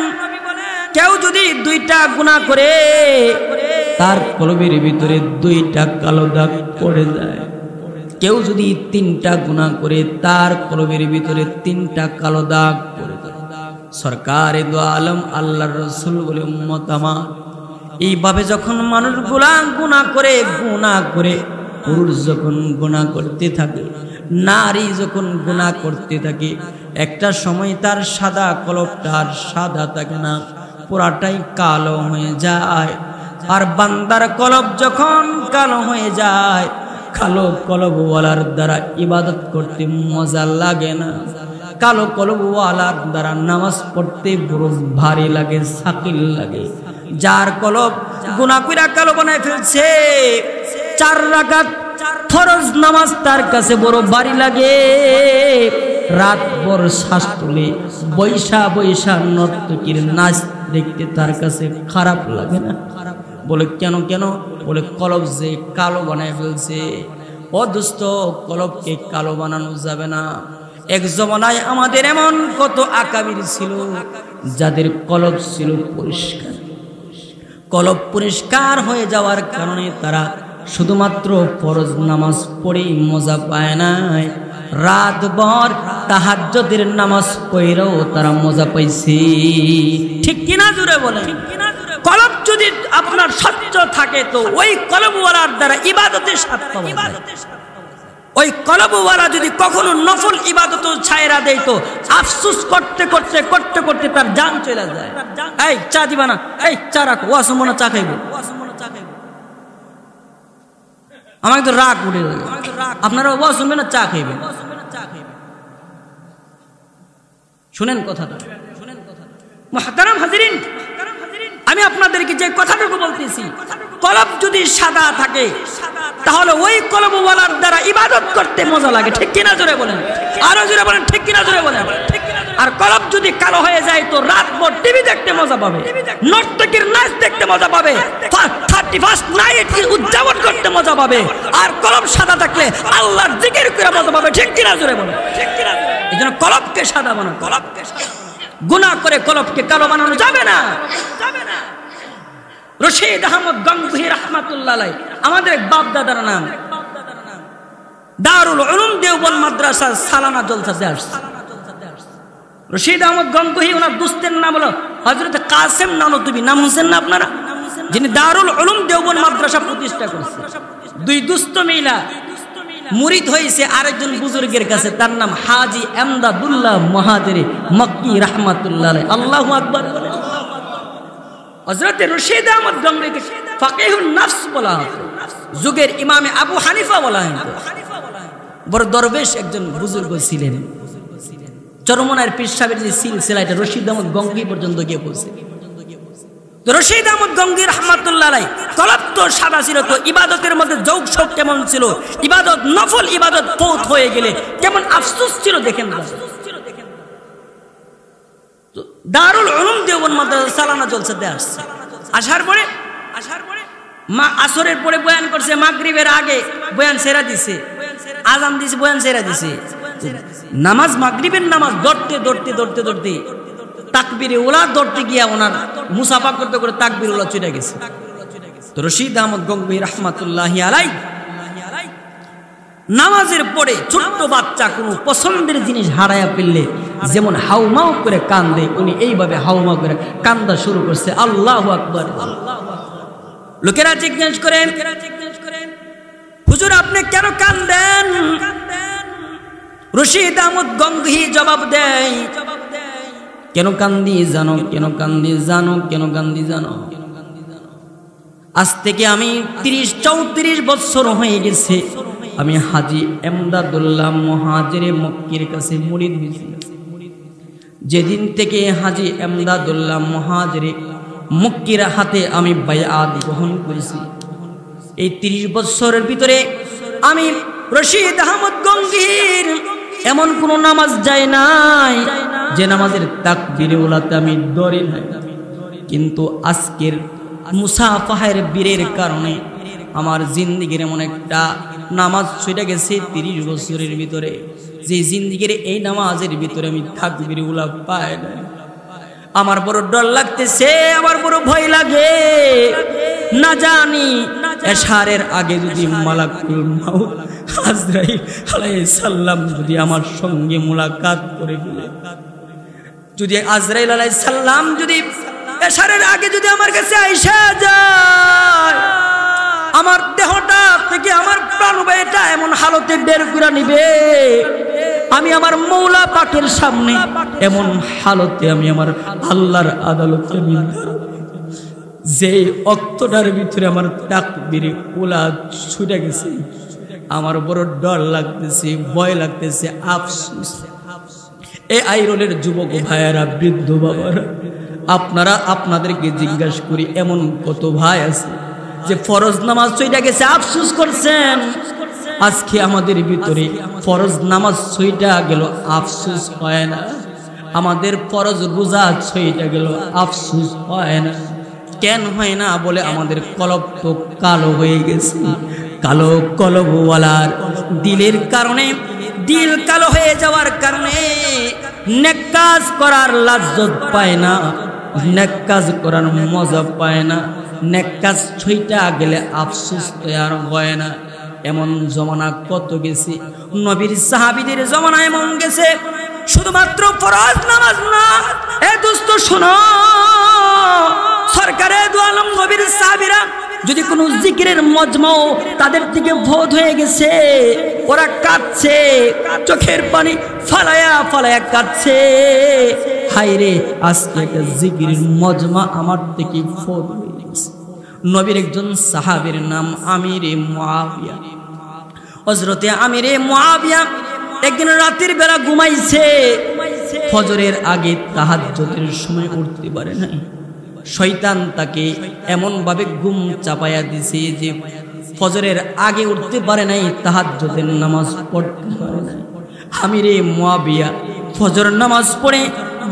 কেউ যদি দুইটা গুনাহ করে তার কলবের ভিতরে দুইটা কালো দাগ পড়ে যায়। কেউ যদি তিনটা গুনাহ করে তার কলবের ভিতরে তিনটা কালো দাগ পড়ে যায়। সরকারে দো আলম আল্লাহর রাসূল বলে উম্মত আমার, এইভাবে যখন মানুষ গুনাহ করে পুরুষ যখন গুনাহ করতে থাকে, নারী যখন গুনাহ করতে থাকে, একটা সময় তার সাদা কলবটা আর সাদা থাকে না, পুরাটাই কালো হয়ে যায়। আর বান্দার কলব যখন কালো হয়ে যায়, কালো কলবওয়ালার দ্বারা ইবাদত করতে মজা লাগে না, কালো কলবওয়ালার দ্বারা নামাজ পড়তে বড় ভারী লাগে, সাকিল লাগে। যার কলব গুনাহ কইরা কালো বানায় ফেলছে, 4 রাকাত ফরজ নামাজ তার কাছে বড় ভারী লাগে। রাত ভর শ্বাস তুলে বৈশা নর্তকীর নাচ দেখতে তার কাছে খারাপ লাগে না। বলে কেন? বলে কলব যে কালো বানায় ফেলছে। ও দোস্ত, কলবকে কালো বানানো যাবে না। এক জমানায় আমাদের এমন কত আকাবির ছিল যাদের কলব ছিল পরিষ্কার। কলব পরিষ্কার হয়ে যাওয়ার কারণে তারা শুধুমাত্র ফরজ নামাজ পড়েই মজা পায় নাই, রাতভর তাহাজ্জুদের নামাজ পড়েও তারা মজা পাইছে। ঠিক কিনা জোরে বলেন? কলব যদি আপনার স্বচ্ছ থাকে তো ওই কলবওয়ালার দ্বারা ইবাদতের স্বাদ পাওয়া যায়। ওই কলবওয়ালা যদি কখনো নফল ইবাদত ছায়রা দেয় তো আফসোস করতে করতে তার জান চলে যায়। এই চা দিবা না, এই চা রাখো, ওয়াস মনে চা খাইব। আমাকে তো রাগ উঠে গেল, আপনারা ওয়াজ শুনবেন না চা খাইবেন। শুনেন কথাটা, মুহতারাম হাজিরিন, আমি আপনাদেরকে যে কথাটুকু বলতেছি, কলব যদি সাদা থাকে তাহলে ওই কলবওয়ালার দ্বারা ইবাদত করতে মজা লাগে। ঠিক কিনা জোরে বলেন? আরো জোরে বলেন, ঠিক কিনা জোরে বলেন? আর কলব যদি কালো হয়ে যায় তো রাতভর টিভি দেখতে মজা পাবে, নর্তকীর নাচ দেখতে মজা পাবে, 31st নাইট উদযাপন করতে মজা পাবে। আর কলব সাদা থাকলে আল্লাহর জিকির করে মজা পাবে। ঠিক কিনা জোরে বলেন? এইজন্য কলবকে সাদা বানানো, গুনাহ করে কলবকে কালো বানানো যাবে না। রশিদ আহমদ গঙ্গোহী রাহমাতুল্লাহ আলাইহি, আমাদের বাপ দাদার নাম, দারুল উলুম দেওবন্দ মাদ্রাসা সালানা জলসাতে আসছে। রশিদ আহমদ গঙ্গোহী, ওনার দুস্তের নাম হলো হযরত কাসেম নানতুবি। নাম শুনছেন না আপনারা? যিনি দারুল উলুম দেওবন্দ মাদ্রাসা প্রতিষ্ঠা করেছে। 2 দুস্থ মহিলা মুরিদ হয়েছে আরেকজন বুজুর্গের কাছে, তার নাম হাজী এমদাদুল্লাহ মুহাজিরি মক্কি রাহমাতুল্লাহ আলাইহি। আল্লাহু আকবার বলেন। হযরত রশিদ আহমদ গঙ্গোহীকে ফাকিহুন নফস বলা হতো, যুগের ইমামে আবু হানিফা বলা হতো। বড় দরবেশ একজন বুজুর্গ ছিলেন। চরমনায়ের পীর সাহেবের যে সিলসিলা, এটা রশিদ আহমদ গঙ্গোহী পর্যন্ত গিয়ে পৌঁছে। তো রশিদ আহমদ গঙ্গোহী রাহমাতুল্লাহ আলাইহি কলব তো সাদা ছিল, তো ইবাদতের মধ্যে যৌগ শোক কেমন ছিল, ইবাদত নফল ইবাদত ফৌত হয়ে গেলে কেমন আফসোস ছিল দেখেন। দারুল উলুম দেওবন্দ মাদ্রাসা সালানা জলসাতে আসছে। আসার পরে মা আসরের পরে বয়ান করছে, মাগরিবের আগে বয়ান সেরা দিছে, আযান দিছে, বয়ান সেরা দিছে। নামাজ, মাগরিবের নামাজ দৌড়তে তাকবীরে উলা দৌড়তে গিয়া ওনার মুসাফা করতে করে তাকবীর উলা চলে গেছে। তো রশিদ আহমদ গঙ্গোহী রাহমাতুল্লাহি আলাইহি নামাজের পরে ছোট্ট বাচ্চা কোনো পছন্দের জিনিস হারায়া ফেললে যেমন হাউমাউ করে কান্দে, উনি এইভাবে হাউমাউ করে কান্দা শুরু করছে। আল্লাহু আকবার। লোকেরা জিজ্ঞেস করেন, হুজুর আপনি কেন কান্দেন? রশিদ আহমদ গঙ্গোহী জবাব দেয়, কেন কান্দি জানো? আজ থেকে আমি 30-34 বছর হয়ে গেছে আমি হাজী এমদাদুল্লাহ মুহাজিরে মক্কির কাছে মুরিদ হয়েছি। যেদিন থেকে হাজী এমদাদুল্লাহ মুহাজিরে মক্কির হাতে আমি বায়াত গ্রহণ করেছি, এই 30 বছরের ভিতরে আমি রশিদ আহমদ গঙ্গোহীর এমন কোন নামাজ যায় নাই যে নামাজের তাকবীরে উলাতে আমি দৌড়ি নাই। কিন্তু আজকের মুসাফাহের বীরের কারণে আমার জিন্দেগির এমন একটা নামাজ ছুটে গেছে 30 বছরের ভিতরে, যে জিন্দেগির এই নামাজের ভিতরে আমি তাকবীরে উলা পাই না। আমার বড় ডর লাগতেছে, আমার বড় ভয় লাগে। না জানি এশারের আগে যদি মালাকুল মাউত আজরাইল আলাইহিস সালাম যদি আমার সঙ্গে মুলাকাত করে ফেলে, যদি আজরাইল আলাইহিস সালাম যদি এশারের আগে যদি আমার কাছে আইসা যায়, আমার দেহটা থেকে আমার প্রাণবায়ুটা এমন হালতে বের করে নিবে, আমি আমার মৌলা পাকের সামনে এমন হালতে আমি আমার আল্লাহর আদালতে যে অক্তটার ভিতরে আমার তাকবীরে ওলা ছুটে গেছে, আমার বড় ডর লাগতেছে, ভয় লাগতেছে, আফসোস। এই আইরনের যুবক ভাইয়েরা, বৃদ্ধ বাবারা, আপনারা আপনাদেরকে জিজ্ঞাসা করি, এমন কত ভাই আছে যে ফরজ নামাজ ছুটে গেছে, আফসোস করছেন। আজকে আমাদের ভিতরে ফরজ নামাজ ছুটে গেল, আফসোস হয় না? আমাদের ফরজ রোজা ছুটে গেল, আফসোস হয় না? কেন হয় না? বলে আমাদের কলব তো কালো হয়ে গেছে। কালো কলবওয়ালার দিলের কারণে, দিল কালো হয়ে যাওয়ার কারণে নেক কাজ করার লাজ্জত পায় না, নেক কাজ করার মজা পায় না। নেক কাজ ছুঁইটা গেলে আফসোস তো আর হয় না। এমন জমানা কত গেছে, নবীর সাহাবীদের জমানা এমন গেছে, শুধুমাত্র ফরজ নামাজ না। এ দোস্ত শোনো, সরকারে দু আলম নবীর সাহাবীরা যদি কোনো জিকিরের মজমাও তাদের থেকে বোধ হয়ে গেছে, ওরা কাঁদছে, চোখের পানি ফালায়া ফালায়া কাঁদছে, হায়রে আজকে একটা জিকিরের মজমা আমার থেকে বোধ হয়ে গেছে। নবীর একজন সাহাবীর নাম আমিরে মুআবিয়া। হযরতে আমিরে মুআবিয়া একদিন রাতের বেলা ঘুমাইছে, ফজরের আগে তাহাজ্জুদের সময় উঠতে পারে নাই। শয়তান তাকে এমন ভাবে ঘুম চাপায়া দিছে যে ফজরের আগে উঠতে পারে নাই, তাহাজ্জুদের নামাজ পড়তে পারে নাই। আমিরে মুআবিয়া ফজর নামাজ পড়ে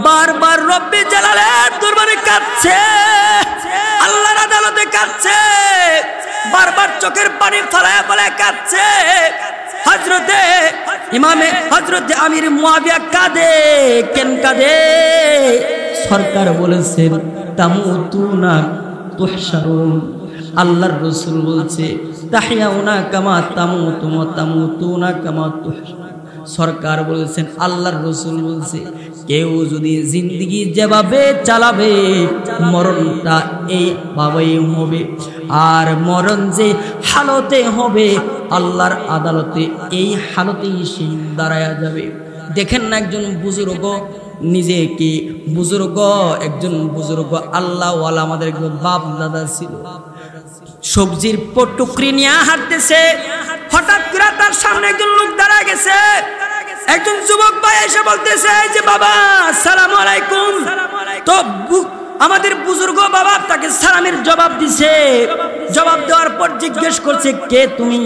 বারবার রব্বে জালালের দরবারে কাঁদছে, আল্লাহর আদালতে কাঁদছে, বারবার চোখের পানি ফলায়া ফলায়া কাঁদছে। হযরতে ইমামে হযরতে আমির মুআবিয়া কাঁদে, কেন কাঁদে? সরকার বলেছেন তামুতুনা তুহশারুন। আল্লাহর রাসূল বলছে তাহিয়াউনা কামা তামুতুম ওয়া তামুতুনা কামা তুহশারুন। সরকার বলেছেন, আল্লাহর রাসূল বলছে, কেউ যদি জিন্দেগি যেভাবে চালাবে মরণটা এইভাবেই হবে, আর মরণ যে হালতে হবে আল্লাহর আদালতে এই হালতেই সে দাঁড়ায়া যাবে। দেখেন না একজন বুজুর্গ, নিজেকে বুজুর্গ, একজন বুজুর্গ আল্লাহওয়ালা, আমাদের একজন বাপ দাদা ছিল, সবজির টুকরি নিয়ে হাঁটতেছে, হঠাৎ করে তার সামনে একজন লোক দাঁড়ায় গেছে। একজন যুবক ভাই এসে বলতেছে যে বাবা আসসালামু আলাইকুম। তো আমাদের বুজুর্গ বাবা তাকে সালামের জবাব দিছে। জবাব দেওয়ার পর জিজ্ঞেস করছে, কে তুমি?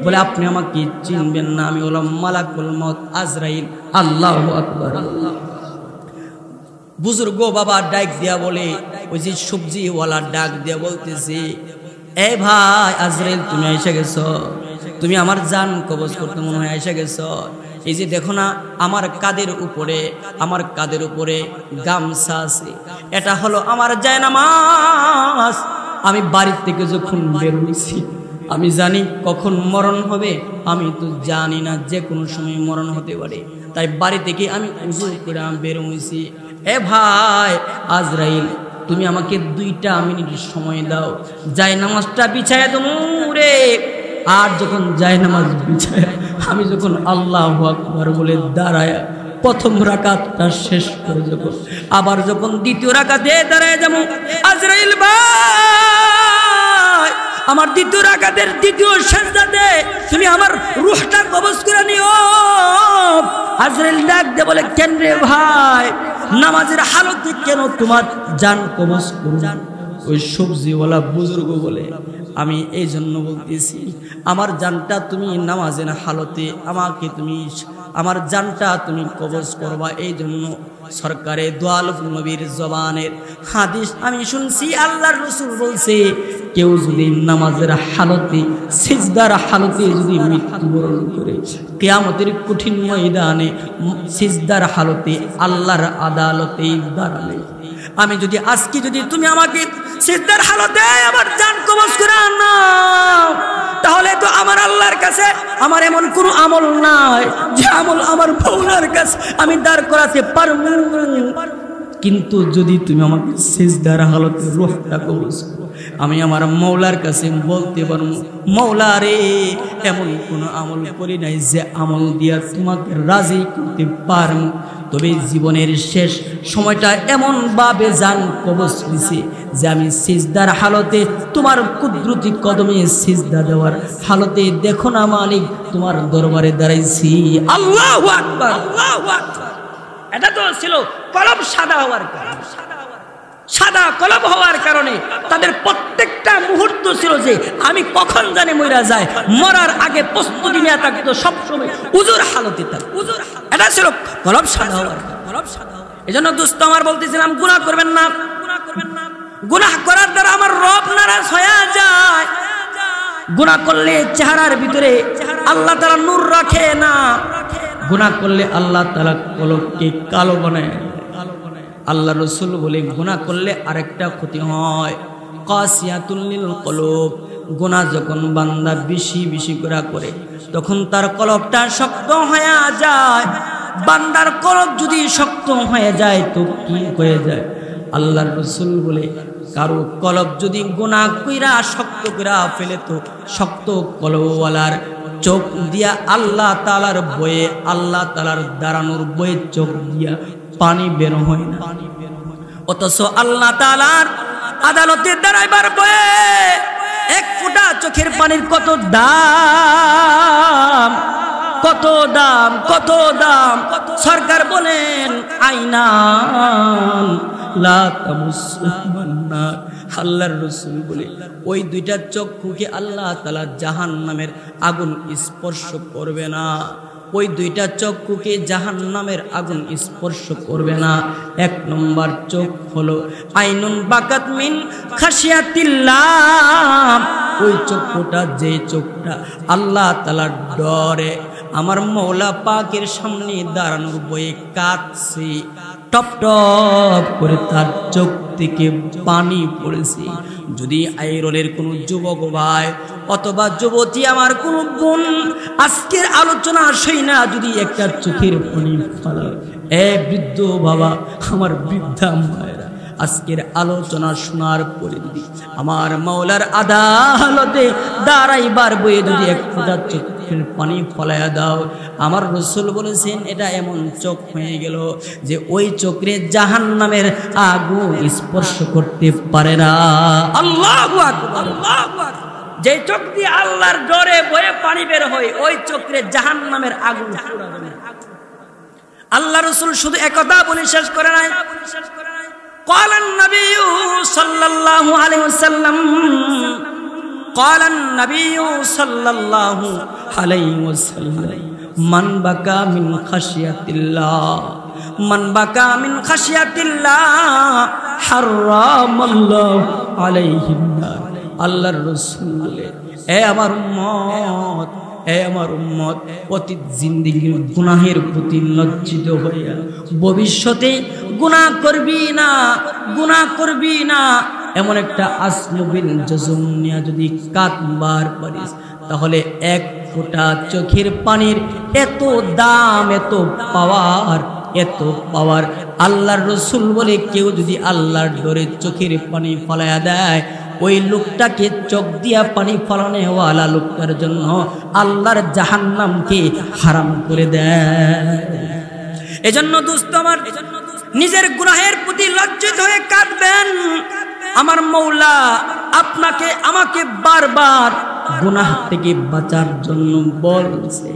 বলে আপনি আমাকে চিনবেন না, আমি হলাম মালাকুল মউত আজরাইল। আল্লাহু আকবার। বুজুর্গ বাবা ডাক দিয়া বলে, ওই যে সবজিওয়ালা ডাক দিয়া বলতেছে, এ ভাই আজরাইল, তুমি এসে গেছো, তুমি আমার জান কবজ করতে মনে হয় এসে গেছো। এই যে দেখো না আমার কাঁধের উপরে গামছা আছে, এটা হলো আমার জায়নামাজ। আমি বাড়ি থেকে যখন বের হইছি, আমি জানি কখন মরণ হবে, আমি তো জানি না, যে কোনো সময় মরণ হতে পারে। তাই বাড়ি থেকে আমি উযু করে বের হইছি। এ ভাই আজরাইল, তুমি আমাকে 2টা মিনিট সময় দাও, জায়নামাজটা বিছায়া দেবো রে। আর যখন জায়নামাজ বিছায়া আমি যখন আল্লাহু আকবার বলে দাঁড়ায়া প্রথম রাকাতটা শেষ করে আবার যখন দ্বিতীয় রাকাতে দাঁড়ায় যাবো, আজরাইল ভাই আমার দ্বিতীয় রাকাতের দ্বিতীয় সিজদাতে তুমি আমার রূহটা কবজ করে নিও। আজরাইল ডাক দে বলে, কেন রে ভাই, নামাজের হালতে কেন তোমার জান কবজ করব? ওই সবজিওয়ালা বুজুর্গ বলে, আমি এই জন্য বলতেছি, আমার জানটা তুমি নামাজের হালতে আমাকে তুমি আমার জানটা তুমি কবজ করবা। এই জন্য সরকারে দোয়ালুফ নবীর জবানের হাদিস আমি শুনছি, আল্লাহর রাসূল বলছে, কেউ যদি নামাজের হালতে সিজদার হালতে যদি মৃত্যুবরণ করে কিয়ামতের কঠিন ময়দানে সিজদার হালতে আল্লাহর আদালতে দাঁড়াবে। আমি যদি আজকে যদি তুমি আমাকে সিজদার হালতে আমার জান কবজ করে আনাও, তাহলে তো আমার আল্লাহর কাছে আমার এমন কোনো আমল নাই যে আমল আমার মাওলার কাছে আমি দাঁড় করাতে পারবো। কিন্তু যদি তুমি আমাকে সিজদার হালতে রূহটা কবজ করো, আমি আমার মওলার কাছে বলতে পারবো, মওলা রে, এমন কোন আমল করি নাই যে আমল দিয়া তোমাকে রাজি করতে পারবো। তবে জীবনের শেষ সময়টা এমন ভাবে জান কবজ হয়েছে যে আমি সিজদার হালতে তোমার কুদরতি কদমে সিজদা দেওয়ার হালতে দেখো না মালিক তোমার দরবারে দাঁড়াইছি। আল্লাহু আকবার, আল্লাহু আকবার। এটা তো ছিল কলব সাদা হওয়ার কারণে, সাদা কলব হওয়ার কারণে তাদের প্রত্যেকটা মুহূর্ত ছিল যে আমি কখন জানে মইরা যায়, মরার আগে প্রস্তুতি নিয়ে থাকতো, সবসময় উজুর হালতে থাকতো। এটা ছিল কলব সাদা হওয়ার কারণে। এজন্য দোস্ত আমার বলতেছিলাম, গুনাহ করবেন না, গুনাহ করবেন না। গুনাহ করার দ্বারা আমার রব নারাজ হয়ে যায়। গুনাহ করলে চেহারার ভিতরে আল্লাহ তাআলা নূর রাখে না। গুনাহ করলে আল্লাহ তাআলা কলবকে কালো বানায়। আল্লাহ রসুল বলে গুনাহ করলে আরেকটা ক্ষতি হয়, কাসিয়াতুল লিল কলব। গুনাহ যখন বান্দা বেশি বেশি করে তখন তার কলবটা শক্ত হয়ে যায়। বান্দার কলব যদি শক্ত হয়ে যায় তো কি হয়ে যায়? আল্লাহ রসুল বলে কারো কলব যদি গুনাহ কইরা শক্ত কইরা ফেলে তো শক্ত কলবওয়ালার চোখ দিয়া আল্লাহ তাআলার বয়ে, আল্লাহ তাআলার দাঁড়ানোর বয়ে চোখ দিয়া পানি বের হয় না। অথচ আল্লাহ তাআলার আদালতে দাঁড়াইবার বয়ে এক ফোঁটা চোখের পানির কত দাম, কত দাম, কত দাম। সরকার বলেন আইনান লা তামুসসুহুমান নার। আল্লাহর রাসূল বলে ওই দুইটা চক্ষুকে আল্লাহ তাআলা জাহান্নামের আগুন স্পর্শ করবে না। ওই দুইটা চক্ষুকে জাহান্নামের আগুন স্পর্শ করবে না। এক নম্বর চোখ হলো আইনুন বাকাত মিন খাশিয়াতিল্লাহ। ওই চক্ষুটা, যে চোখটা আল্লাহ তাআলার ডরে আমার মওলা পাকের সামনে দাঁড়ানোর বয়ে কাঁদছে, টপ টপ করে তার চোখ থেকে পানি পড়েছে। যদি আইরলের কোনো যুবক ভাই অথবা যুবতী আমার কোনো বোন আজকের আলোচনা শুই না যদি একটা চোখের পানি ফেলে, এ বৃদ্ধ বাবা, আমার বৃদ্ধা মায়েরা, আজকের আলোচনা শোনার পরে যদি আমার মাওলার আদালতে দাঁড়াইবার বয়ে যদি এক ফোঁটা চোখের পানি ফলাইয়া দাও, আমার রাসূল বলেছেন এটা এমন চোখ হয়ে গেল যে ওই চোখে জাহান্নামের আগুন স্পর্শ করতে পারে না। আল্লাহু আকবার, আল্লাহু আকবার। যে চোখ দিয়ে আল্লাহর ডরে বয়ে পানি বের হয় ওই চোখে জাহান্নামের আগুন পুরাবে না। আল্লাহ রাসূল শুধু একথা বলে শেষ করে নাই, قال النبي صلى الله عليه وسلم قال النبي صلى الله عليه وسلم من بكى من خشية الله من بكى من خشية الله حرم الله عليه النار। আল্লাহর রাসূল বলে, এ আমার উম্মত, হে আমার উম্মত, অতীত জিন্দেগির গুনাহের প্রতি লজ্জিত হইয়া ভবিষ্যতে গুনাহ করবি না, গুনাহ করবি না এমন একটা আজমবিল জজম নিয়ে যদি কাঁদবার পারিস, তাহলে এক ফোঁটা চোখের পানির এত দাম, এত পাওয়ার, এত পাওয়ার। আল্লাহর রাসূল বলে কেউ যদি আল্লাহর ডরে চোখের পানি ফলাইয়া দেয়, ওই লোকটাকে চোখ দিয়া পানি ফলানোওয়ালা লোকটার জন্য আল্লাহর জাহান্নামকে হারাম করে দেয়। এজন্য দোস্ত আমার, নিজের গুনাহের প্রতি লজ্জিত হয়ে কাঁদবেন। আমার মওলা আপনাকে আমাকে বারবার গুনাহ থেকে বাঁচার জন্য বলছে,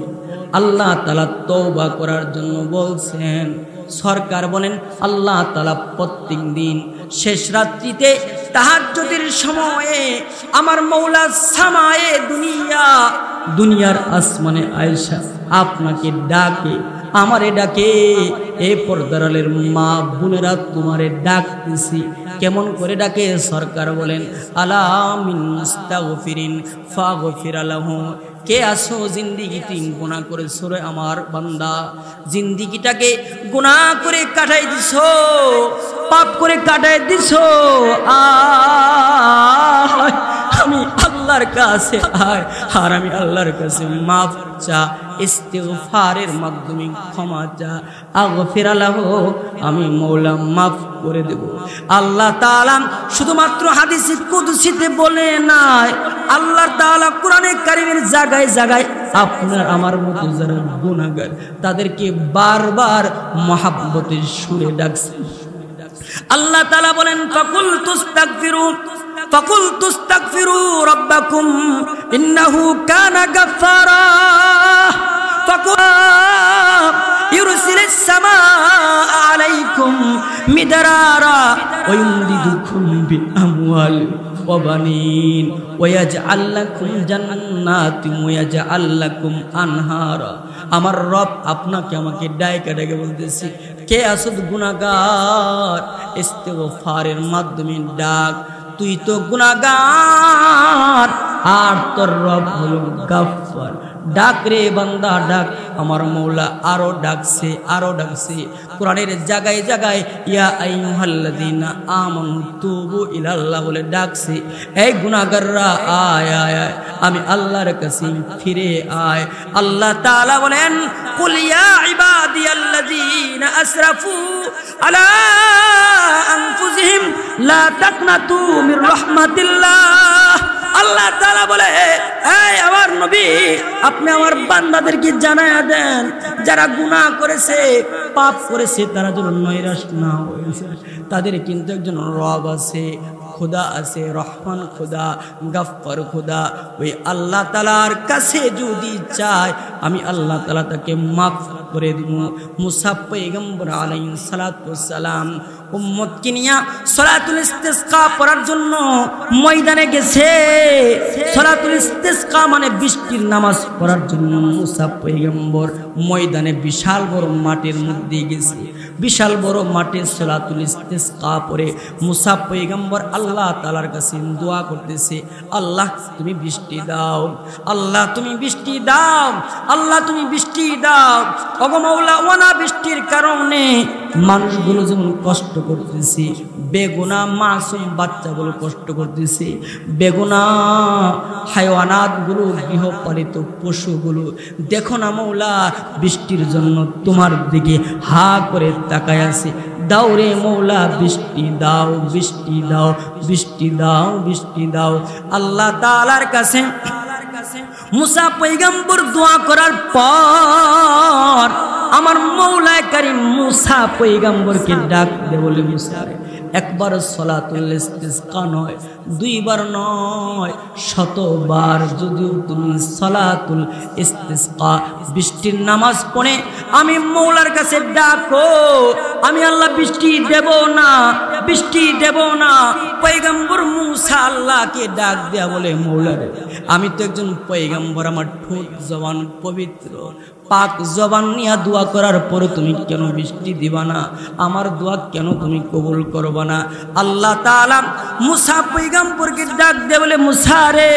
আল্লাহ তাআলা তওবা করার জন্য বলছেন। সরকার বলেন আল্লাহ তাআলা প্রত্যেক দিন শেষ রাত্রিতে তাহাজ্জুদের সময়ে আমার মওলা সামায়ে দুনিয়ার আসমানে আয়েশা আপনাকে ডাকে, আমারে ডাকে। এই পর্দারালের মা বোনেরা তোমারে ডাকতেছি। কেমন করে ডাকে? সরকার বলেন আলা মিন মুস্তাগফিরিন ফাগফির লাহু। কে আসো জিন্দিগিতে গুনাহ করেছো রে আমার বান্দা, জিন্দিগিটাকে গুনাহ করে কাটাই দিছো, পাপ করে কাটাই দিছো। আমি আল্লাহর আল্লাহর কাছে আয় আর আমি আল্লাহর কাছে মাফ চা, ইস্তিগফারের মাধ্যমে ক্ষমা চা, আগফির লাহু, আমি মওলা মাফ করে দেব। আল্লাহ তাআলা শুধুমাত্র হাদিসে কুদসিতে বলে নাই, আল্লাহ তাআলা কোরআনে কারীমের জায়গায় জায়গায় আপনার আমার মতো যারা গুনাহগার তাদেরকে বারবার মহব্বতের সুরে ডাকছেন। আল্লাহ তাআলা বলেন ফাকুল তুস্তাগফিরু রাব্বাকুম ইন্নাহু কানা গাফফারা ইউরসিলিস সামাআ আলাইকুম মিদরারা ওয়া ইউমদিদুকুম বিআমওয়াল ওয়া বানিন ওয়া ইয়াজআল লাকুম জান্নাতিন ওয়া ইয়াজআল লাকুম আনহারা। আমার রব আপনাকে আমাকে ডাইকা ডাকে বলতেছি, কে আসদ গুনাহগার, ইস্তিগফারের মাধ্যমে ডাক। তুই তো গুনাহগার আর তোর রব হলো গাফফার। ডাক রে বান্দা ডাক। আমার মওলা আরো ডাকছে, আরো ডাকছে। কোরআনের জায়গায় জায়গায় ইয়া আইয়ুহাল্লাযীনা আমানু তুবু ইলাল্লাহ বলে ডাকছে। এই গুনাহগাররা আয় আয় আয়, আমি আল্লাহর কাছে ফিরে আয়। আল্লাহ তাআলা বলেন কুল ইয়া ইবাদিয়াল্লাযীনা আসরাফু আলা আনফুসিহিম লা তাকনাতু মির রাহমাতিল্লাহ। আল্লাহ তাআলা বলে, এই আমার নবী, আপনি আমার বান্দাদেরকে জানায়া দেন যারা গুনাহ করেছে, পাপ করেছে, তারা যেন নৈরাশ না হয়েছে। তাদের কিন্তু একজন রব আছে, খুদা আছে, রহমান খুদা, গাফফার খুদা। ওই আল্লাহ তাআলার কাছে যদি চায় আমি আল্লাহ তাআলা তাকে মাফ করে দিব। মুসা পয়গম্বর আলাইহিস সালাতু ওয়াস সালাম উম্মতকে নিয়ে সালাতুল ইস্তিসকা পড়ার জন্য ময়দানে গেছে। সালাতুল ইস্তিসকা মানে বৃষ্টির নামাজ পড়ার জন্য মুসা পয়গম্বর ময়দানে বিশাল বড় মাঠের মধ্যে গেছে। বিশাল বড় মাঠে সালাতুল ইস্তিসকা পড়ে মুসা পয়গম্বর আল্লাহ তাআলার কাছে দোয়া করতেছে, আল্লাহ তুমি বৃষ্টি দাও, আল্লাহ তুমি বৃষ্টি দাও, আল্লাহ তুমি বৃষ্টি দাও। ওগো মাওলা, ওনা বৃষ্টির কারণে মানুষগুলো যেমন কষ্ট করতেছে, বেগুনাহ মাসুম বাচ্চাগুলো কষ্ট করতেছে, বেগুনাহ হায়াওয়ানাতগুলো, গৃহপালিত পশুগুলো, দেখো না মওলা বৃষ্টির জন্য তোমার দিকে হা করে তাকায় আছে। দাও রে মওলা, বৃষ্টি দাও, বৃষ্টি দাও, বৃষ্টি দাও, বৃষ্টি দাও। আল্লাহ তাআলার কাছে মুসা পয়গম্বর দোয়া করার পর আমার মওলা কারীম মুসা পয়গম্বরকে ডাক দে বলে, মুসা একবার সালাতুল ইস্তিসকা নয়, দুইবার নয়, শতবার যদিও তুমি সালাতুল ইস্তিসকা বৃষ্টির নামাজ পড়ে আমি মওলার কাছে ডাকো, আমি আল্লাহ বৃষ্টি দেব না, বৃষ্টি দেব না। পয়গম্বর মুসা আল্লাহকে ডাক দেয়া বলে, মওলা রে, আমি তো একজন পয়গম্বর, আমার ঠোঁট জবান পবিত্র, পাক জবান নিয়ে দোয়া করার পরে তুমি কেন বৃষ্টি দিবা না? আমার দোয়া কেন তুমি কবুল করবা না? আল্লাহ তাআলা মুসা পয়গম্বরকে ডাক দে বলে, মুসা রে,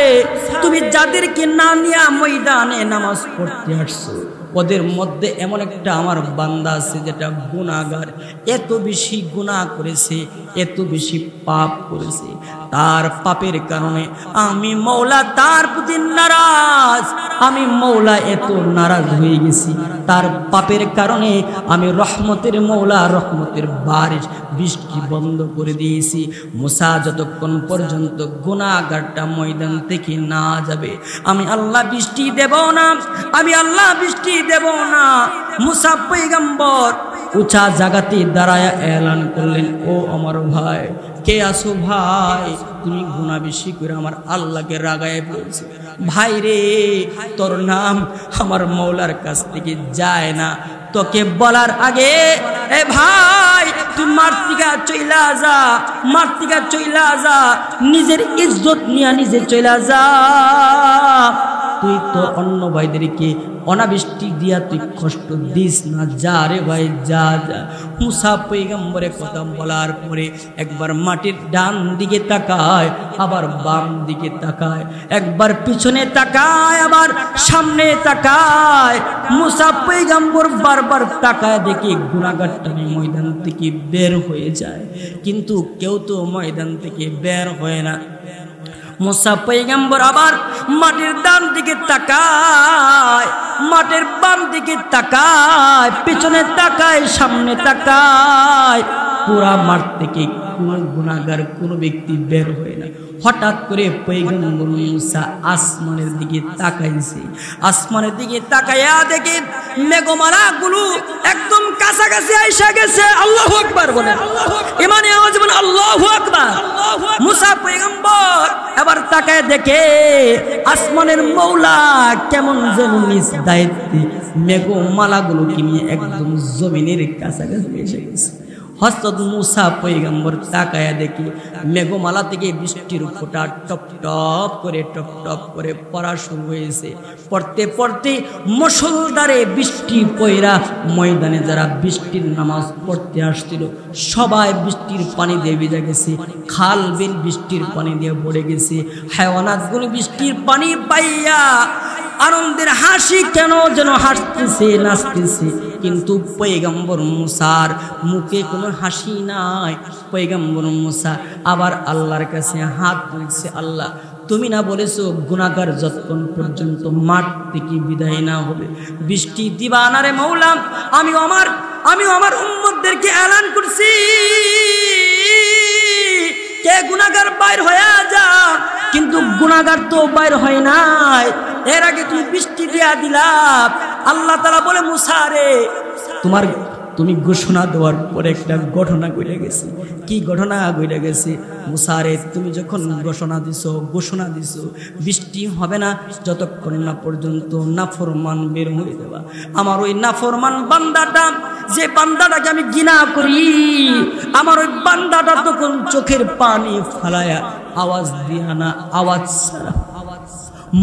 তুমি যাদেরকে না নিয়ে ময়দানে নামাজ পড়তে আসছো ওদের মধ্যে এমন একটা আমার বান্দা আছে যেটা গুনাহগার, এত বেশি গুনাহ করেছে, এত বেশি পাপ করেছে। তার পাপের কারণে আমি মওলা তার প্রতি নারাজ, আমি মওলা এত নারাজ হয়ে গেছি। তার পাপের কারণে আমি রহমতের মওলা, রহমতের বারিশ, বৃষ্টি বন্ধ করে দিয়েছি। মুসা যতক্ষণ পর্যন্ত গুনাহগারটা ময়দান থেকে না যাবে আমি আল্লাহ বৃষ্টি দেব না, আমি আল্লাহ বৃষ্টি দেব না। মুসা পয়গম্বর উঁচা জায়গাতে দাঁড়ায়া এলান করলেন, ও আমার ভাই, কে আসো ভাই? তুমি গুনাহ বেশি করে আমার আল্লাহকে রাগায় বলছো। ভাই রে, তোর নাম আমার মওলার কাছ থেকে যায় না। তোকে বলার আগে এ ভাই, তুই মার্তিকা চইলা যা, মার্তিকা চইলা যা, নিজের ইজ্জত নিয়ে নিজে চইলা যা। তুই তো অন্য ভাইদেরকে অনাবৃষ্টি দিয়া তুই কষ্ট দিস না, যা রে ভাই, যা যা। মুসা পয়গম্বরের কথা বলার পরে একবার মাটির ডান দিকে তাকায়, আবার বাম দিকে তাকায়, একবার পিছনে তাকায়, আবার সামনে তাকায়। মুসা পয়গম্বর বারবার তাকায় দেখে গুনাহগারটা ময়দান থেকে বের হয়ে যায়, কিন্তু কেউ তো ময়দান থেকে বের হয় না। মুসা পয়গম্বর আবার মাটির ডান দিকে তাকায়, মাটির বাম দিকে তাকায়, পিছনে তাকায়, সামনে তাকায়, পুরা মাঠ থেকে কোন গুনাহগার কোন ব্যক্তি বের হয় না। হঠাৎ করে পয়গম্বর মুসা আসমানের দিকে তাকাইছে, আসমানের দিকে তাকাইয়া দেখে মেঘমালাগুলো একদম কাছাকাছি আইসা গেছে। আল্লাহু আকবার বলে, ইমানে আওয়াজ বলে আল্লাহু আকবার। মুসা পয়গম্বর এবার তাকায় দেখে আসমানের মওলা কেমন যেন নিজ দায়িত্বে মেঘমালাগুলোকে নিয়ে একদম জমিনের কাছাকাছি এসে গেছে। হযরত মুসা পয়গম্বর তাকায়া দেখি মেঘমালা থেকে বৃষ্টির ফোঁটা টপ টপ করে পড়া শুরু হয়েছে। পড়তে পড়তে মুষলধারে বৃষ্টি পয়রা ময়দানে যারা বৃষ্টির নামাজ পড়তে আসছিল সবাই বৃষ্টির পানি দিয়ে ভিজে গেছে, খাল বিল বৃষ্টির পানি দিয়ে ভরে গেছে। হায়াওয়ানাতগুলো বৃষ্টির পানি পাইয়া আনন্দের হাসি কেন যেন হাসতেছে, নাচতেছে, কিন্তু পয়গম্বর মুসার মুখে কোনো হাসি নাই। পয়গম্বর মুসা আবার আল্লাহর কাছে হাত তুলছে, আল্লাহ তুমি না বলেছো গুনাহগার যতক্ষণ পর্যন্ত মাঠ থেকে বিদায় না হবে বৃষ্টি দিবা না রে মওলা। আমি আমার উম্মতদেরকে এলান করছি, কে গুনাহগার বাইর হয়ে যা, কিন্তু গুনাহগার তো বাইর হয় নাই। এর আগে তুমি বৃষ্টি দিয়া দিলা। আল্লাহ তাআলা বলে মুসা রে তুমি ঘোষণা দেওয়ার পরে একটা ঘটনা ঘটে গেছে। কি ঘটনা ঘটে গেছে? মুসা রে তুমি যখন ঘোষণা দিছো বৃষ্টি হবে না যতক্ষণ না পর্যন্ত নাফরমান বের হয়ে যাবা। আমার ওই নাফরমান বান্দাটা, যে বান্দাটাকে আমি ঘৃণা করি, আমার ওই বান্দাটা তখন চোখের পানি ফালায়া আওয়াজ দিয়া না, আওয়াজ ছাড়া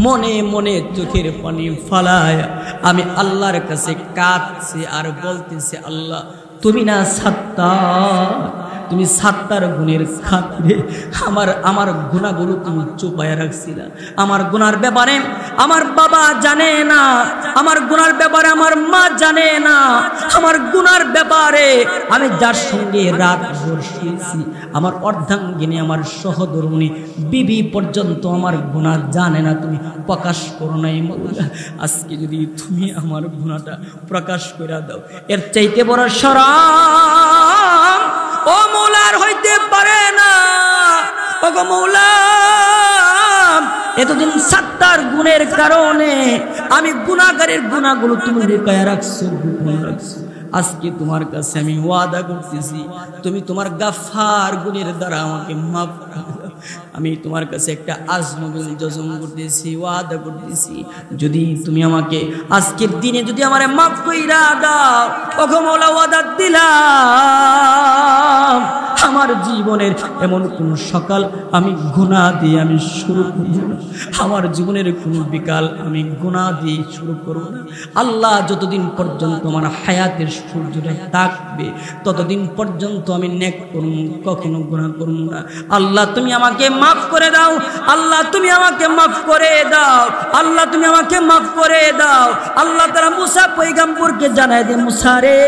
মনে মনে চোখের পানি ফালায় আমি আল্লাহর কাছে কাঁদছি আর বলতেছি, আল্লাহ তুমি না সাত্তার, তুমি সাত্তার গুণের খাতিরে আমার গুনাহগুলো তুমি চুপায় রাখছিলা। আমার গুনার ব্যাপারে আমার বাবা জানে না, আমার গুনার ব্যাপারে আমার মা জানে না, আমার গুনার ব্যাপারে আমি যার সঙ্গে রাত ভোর শুয়েছি আমার অর্ধাঙ্গিনী, আমার সহধর্মিণী বিবি পর্যন্ত আমার গুনাহ জানে না, তুমি প্রকাশ করো নাই মওলা। আজকে যদি তুমি আমার গুনাহটা প্রকাশ করে দাও, এর চাইতে বড় শরম ও মওলার হইতে পারে না। ও গো মওলা, এতদিন সাত্তার গুণের কারণে আমি গুনাহগারের গুনাহগুলো তুমি লুকায়া রাখছো, গোপন রাখছো। আজকে তোমার কাছে আমি ওয়াদা করতেছি, তুমি তোমার গাফফার গুণের দ্বারা আমাকে মাফ করে দাও। আমি তোমার কাছে একটা আজমুল জজম করতেছি, ওয়াদা করতেছি, যদি তুমি আমাকে আজকের দিনে যদি আমারে মাফ কইরা দাও, ওগো মওলা ওয়াদা দিলাম আমার জীবনের এমন কোন সকাল আমি গুনাহ দিয়ে আমি শুরু করব না, আমার জীবনের কোন বিকাল আমি গুনাহ দিয়ে শুরু করব না। আল্লাহ যতদিন পর্যন্ত আমার হায়াতের সূর্যটা থাকবে ততদিন পর্যন্ত আমি নেক করব, কখনো গুনাহ করব না। আল্লাহ তুমি আমাকে মাফ করে দাও, আল্লাহ তুমি আমাকে মাফ করে দাও, আল্লাহ তুমি আমাকে মাফ করে দাও। আল্লাহ তাআলা মুসা পয়গম্বরকে জানায় দে, মুসা রে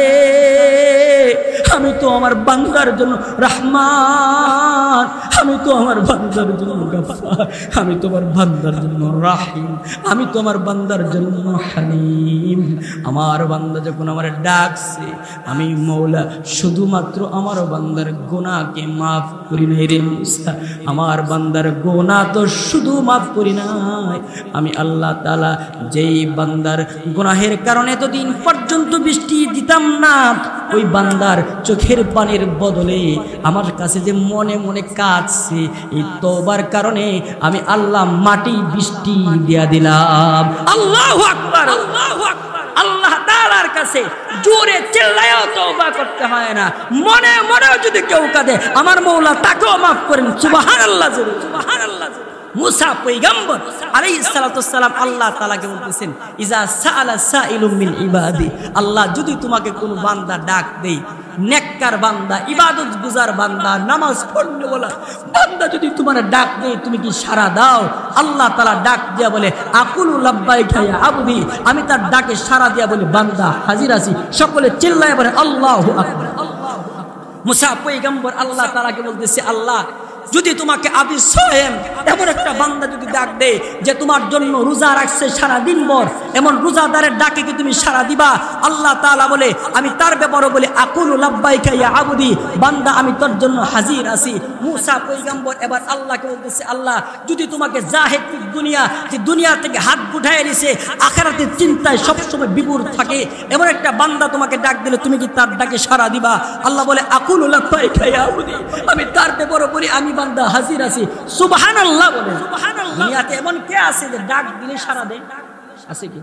আমি তো আমার বান্দার জন্য রহমান, আমি তো আমার বান্দার জন্য গফফার, আমি তো আমার বান্দার জন্য রাহিম, আমি তো আমার বান্দার জন্য হালিম। আমার বান্দা যখন আমার ডাকছে আমি মওলা শুধুমাত্র আমার বান্দার গুনাহকে মাফ করি নাই রে মুসা, আমার বান্দার গুনাহ তো শুধু মাফ করি নাই, আমি আল্লাহ তাআলা যেই বান্দার গুনাহের কারণে এতদিন পর্যন্ত বৃষ্টি দিতাম না, ওই বান্দার চোখের পানির বদলে আমার কাছে যে মনে মনে কাঁদছে, এই তওবার কারণে আমি আল্লাহ মাটি বৃষ্টি দিয়া দিলাম। আল্লাহু আকবার, আল্লাহু আকবার। আল্লাহ তাআলার কাছে জোরে চিল্লায়ও তওবা করতে হয় না, মনে মনেও যদি কেউ কাঁদে আমার মওলা তাকেও মাফ করেন। সুবহানাল্লাহ, সুবহানাল্লাহ। মুসা পয়গম্বর আলাইহিস সালাতু ওয়াস সালাম আল্লাহ তাআলাকে বলতেছেন, ইজা সাআলা সাইলুম মিন ইবাদি, আল্লাহ যদি তোমাকে কোনো বান্দা ডাক দেই, নেককার বান্দা, ইবাদত গুজার বান্দা, নামাজ পড়নে বলা বান্দা যদি তোমার ডাক দেয় তুমি কি সাড়া দাও? আল্লাহ তাআলা ডাক দিয়া বলে, আকুলু লাব্বাইকা ইয়া আবদি, আমি তার ডাকে সাড়া দিয়া বলি বান্দা হাজির আছি। সকলে চিল্লায় বলে আল্লাহু আকবার। মুসা পয়গম্বর আল্লাহ তাআলাকে বলতেছে, আল্লাহ যদি তোমাকে আবি সোহেম এমন একটা বান্দা যদি ডাক দে যে তোমার জন্য রোজা রাখছে সারা দিন ভর, এমন রোজাদারের ডাকে কি তুমি সাড়া দিবা? আল্লাহ তাআলা বলে আমি তার ব্যাপারে বলি আকুলু লাব্বাইকা ইয়া আবদি, বান্দা আমি তোর জন্য হাজির আছি। মুসা পয়গম্বর এবার আল্লাহকে বলতেছে, আল্লাহ যদি তোমাকে জাহিদ ফিদ দুনিয়া, যে দুনিয়া থেকে হাত উঠায় নিছে, আখিরাতের চিন্তায় সবসময় বিভোর থাকে, এমন একটা বান্দা তোমাকে ডাক দিলে তুমি কি তার ডাকে সাড়া দিবা? আল্লাহ বলে আকুলু লাব্বাইকা ইয়া আবদি, আমি তার ব্যাপারে বলি আমি বান্দা হাজির আছি। সুবহানাল্লাহ বলে। দুনিয়াতে এমন কে আছে যে ডাক দিলে সাড়া দেয়? আছে কি?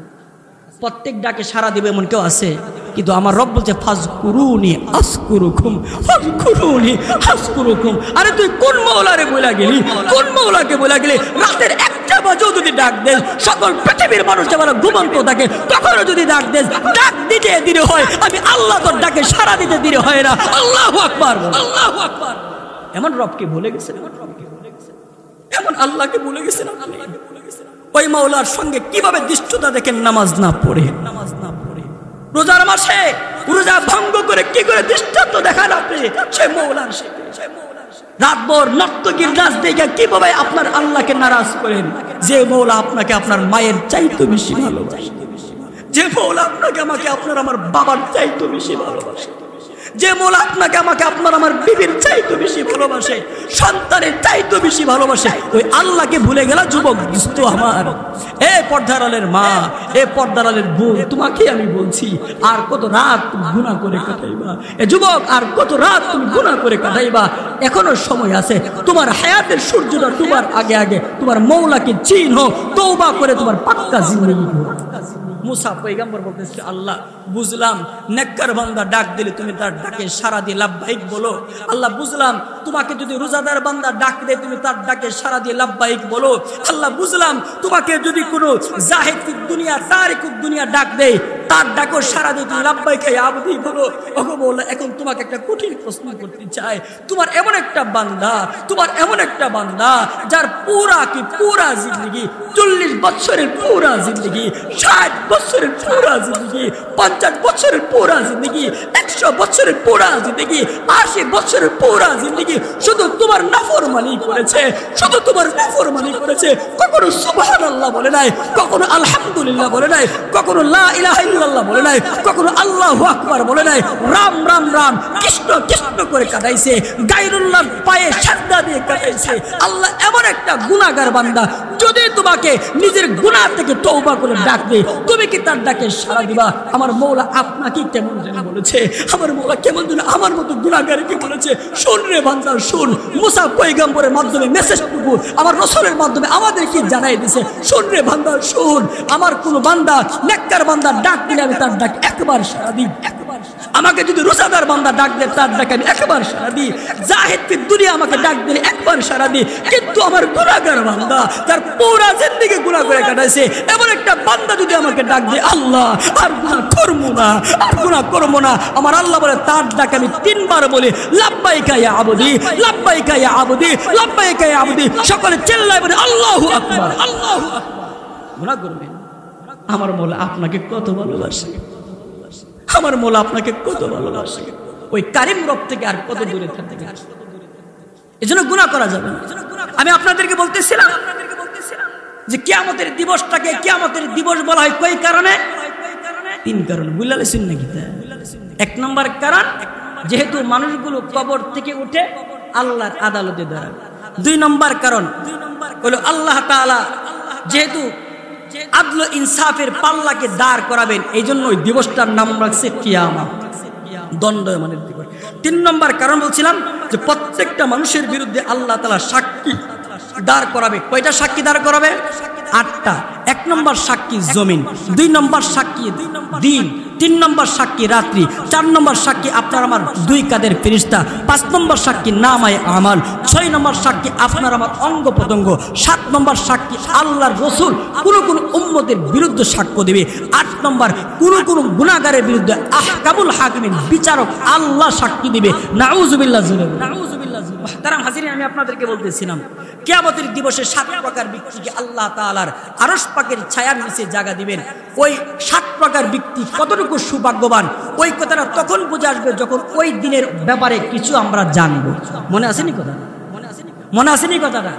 প্রত্যেক ডাকে সাড়া দিবে এমন কেউ আছে? কিন্তু আমার রব বলছে ফাজকুরুনি আসকুরুকুম, ফাজকুরুনি আসকুরুকুম। আরে তুই কোন মাওলারে বলা গেলি? কোন মাওলাকে বলা গেলি? রাতের একটা বাজেও যদি ডাক দেস, সকল পৃথিবীর মানুষ যেমন ঘুমন্ত থাকে তখনও যদি ডাক দেস, ডাক দিতে দেরি হয়, আমি আল্লাহ তোর ডাকে সাড়া দিতে দেরি হয় না। আল্লাহু আকবার, আল্লাহু আকবার। এমন রবকে ভুলে গেছেন, এমন আল্লাহকে ভুলে গেছেন আপনি। ওই মাওলার সঙ্গে কিভাবে দৃষ্টতা দেখেন নামাজ না পড়ে, রোজার মাসে রোজা ভঙ্গ করে কি করে দৃষ্টান্ত দেখান আপনি সেই মাওলার সাথে। রাতভর নর্তকীর নাচ দেখে কিভাবে আপনার আল্লাহকে নারাজ করেন, যে মাওলা আপনাকে আপনার মায়ের চাইতে বেশি ভালোবাসে, যে মাওলা আপনাকে আমাকে আপনার আমার বাবার চাইতে বেশি ভালোবাসে, যে মাওলা আপনাকে আমাকে আপনার আমার বিবির চাইতে বেশি ভালোবাসে, সন্তানের চাইতে বেশি ভালোবাসে, ওই আল্লাহকে ভুলে গেলা যুবক দোস্ত আমার। এ পর্দার আলের মা, এ পর্দার আলের বোন, তোমাকে আমি বলছি আর কত রাত তুমি গুনাহ করে কাটাইবা? এ যুবক আর কত রাত তুমি গুনাহ করে কাটাইবা? এখনো সময় আছে। তোমার হায়াতের সূর্যটা ডুবার আগে আগে তোমার মওলাকে চিনো, তওবা করে তোমার পাক্কা জিন্দেগি করো। মুসা পয়গম্বর বলতেছে, আল্লাহ বুঝলাম নেককার বান্দা ডাক দিলে তুমি তার ডাকে সাড়া দিয়ে লাব্বাইক বলো। আল্লাহ বুঝলাম তোমাকে যদি রোজাদার বান্দা ডাক দেয় তুমি তার ডাকে সাড়া দিয়ে লাব্বাইক বলো। আল্লাহ বুঝলাম তোমাকে যদি কোনো জাহিদ ফিদ দুনিয়া তারিকুদ দুনিয়া ডাক দেয় তার ডাকও সাড়া দিয়ে তুমি লাব্বাইকা ইয়া আবদি বলো। ওগো মাওলা, এখন তোমাকে একটা কঠিন প্রশ্ন করতে চাই। তোমার এমন একটা বান্দা, তোমার এমন একটা বান্দা যার পুরা জিন্দগি 40 বছরের পুরা জিন্দগি, 60 বছরের পুরা জিন্দগি, 50 বছরের পুরা জিন্দগি, 100 বছরের পুরা জিন্দগি, 80 বছরের পুরা জিন্দগি শুধু তোমার নাফরমানি করেছে, শুধু তোমার নাফরমানি করেছে। কখনো সুবহানাল্লাহ বলে নাই, কখনো আলহামদুলিল্লাহ বলে নাই, কখনো লা ইলাহা ইল্লাল্লাহ বলে নাই, কখনো আল্লাহু আকবার বলে নাই। রাম রাম রাম কৃষ্ণ কৃষ্ণ করে কাটাইছে, গায়রুল্লাহর পায়ে সাজদা দিয়ে কাটাইছে। আল্লাহ এমন একটা গুনাহগার বান্দা যদি তোমাকে নিজের গুনাহ থেকে তওবা করে ডাক দেয়, তুমি কি তার ডাকে সাড়া দিবা? আমার মওলা আপনাকে কেমন যেন বলেছে, আমার মওলা কেমন যেন আমার মতো গুনাহগারকে বলেছে, শুন রে বান্দা শুন। মুসা পয়গম্বরের মাধ্যমে মেসেজটুকু আমার রাসূলের মাধ্যমে আমাদেরকে জানাই দিয়েছে, শুন রে বান্দা শুন। আমার কোন বান্দা নেককার বান্দা ডাক দিলে আমি তার ডাক একবার সাড়া দিই, আমাকে যদি রোজাদার বান্দা ডাক দেয় তার ডাকে আমি একবার সাড়া দিই, জাহিদ ফিদ দুনিয়া আমাকে ডাক দিলে একবার সাড়া দিই। কিন্তু আমার গুনাহগার বান্দা যার পুরা জিন্দেগি গুনাহ করে কাটাইছে, এমন একটা বান্দা যদি আমাকে ডাক দেয়, আল্লাহ আর গুনাহ করবো না, আর গুনাহ করবো না, আমার আল্লাহ বলে তার ডাকে আমি 3 বার বলি লাব্বাইকা ইয়া আবদি, লাব্বাইকা ইয়া আবদি, লাব্বাইকা ইয়া আবদি। সকলে চিল্লায় বলে আল্লাহু আকবার, আল্লাহু আকবার। গুনাহ করবেন। আমার মওলা আপনাকে কত ভালোবাসে, আমার মওলা আপনাকে কত ভালোবাসে। ওই কারিম রব থেকে আর কত দূরে থাকতে গেছে, এজন্য গুনাহ করা যাবে না। আমি আপনাদেরকে বলতেছিলাম যে কিয়ামতের দিবসটাকে কিয়ামতের দিবস বলা হয় কয় কারণে? 3 কারণ। বুঝলালেছেন নাকি? 1 নম্বর কারণ, যেহেতু মানুষগুলো কবর থেকে উঠে আল্লাহর আদালতে দাঁড়াবে। 2 নম্বর কারণ হলো আল্লাহ তাআলা যেহেতু আদল ইনসাফের পাল্লাকে দাঁড় করাবেন, এই জন্য ওই দিবসটার নাম রাখছে কিয়ামত, দণ্ডায়মানের দিবস। 3 নম্বর কারণ বলছিলাম যে প্রত্যেকটা মানুষের বিরুদ্ধে আল্লাহ তাআলা সাক্ষী দাঁড় করাবে। কয়টা সাক্ষী দাঁড় করাবে? 8টা। 1 নম্বর সাক্ষী জমিন, 2 নম্বর সাক্ষী দিন, 3 নম্বর সাক্ষী রাত্রি, 4 নম্বর সাক্ষী আপনার আমার 2 কাঁধের ফেরেশতা, 5 নম্বর সাক্ষী নামায়ে আমাল, 6 নম্বর সাক্ষী আপনার আমার অঙ্গ প্রত্যঙ্গ, 7 নম্বর সাক্ষী আল্লাহর রাসূল কোন কোন উম্মতের বিরুদ্ধে সাক্ষ্য দেবে, 8 নম্বর কোন গুনাহগারের বিরুদ্ধে আহকামুল হাকিমিন বিচারক আল্লাহ সাক্ষী দিবে। নাউযুবিল্লাহ, নাউযুবিল্লাহ। মুহতারাম হাজিরিন, আমি আপনাদেরকে বলতেছিলাম কিয়ামতের দিবসে 7 প্রকার ব্যক্তিকে আল্লাহ তাআলার আরশ পাকের ছায়ার নিচে জায়গা দিবেন। ওই 7 প্রকার ব্যক্তি কতটুকু সৌভাগ্যবান ওই কথাটা তখন বুঝে আসবে যখন ওই দিনের ব্যাপারে কিছু আমরা জানবো। মনে আসেনি কথা? মনে আসেনি? মনে আসেনি কথাটা?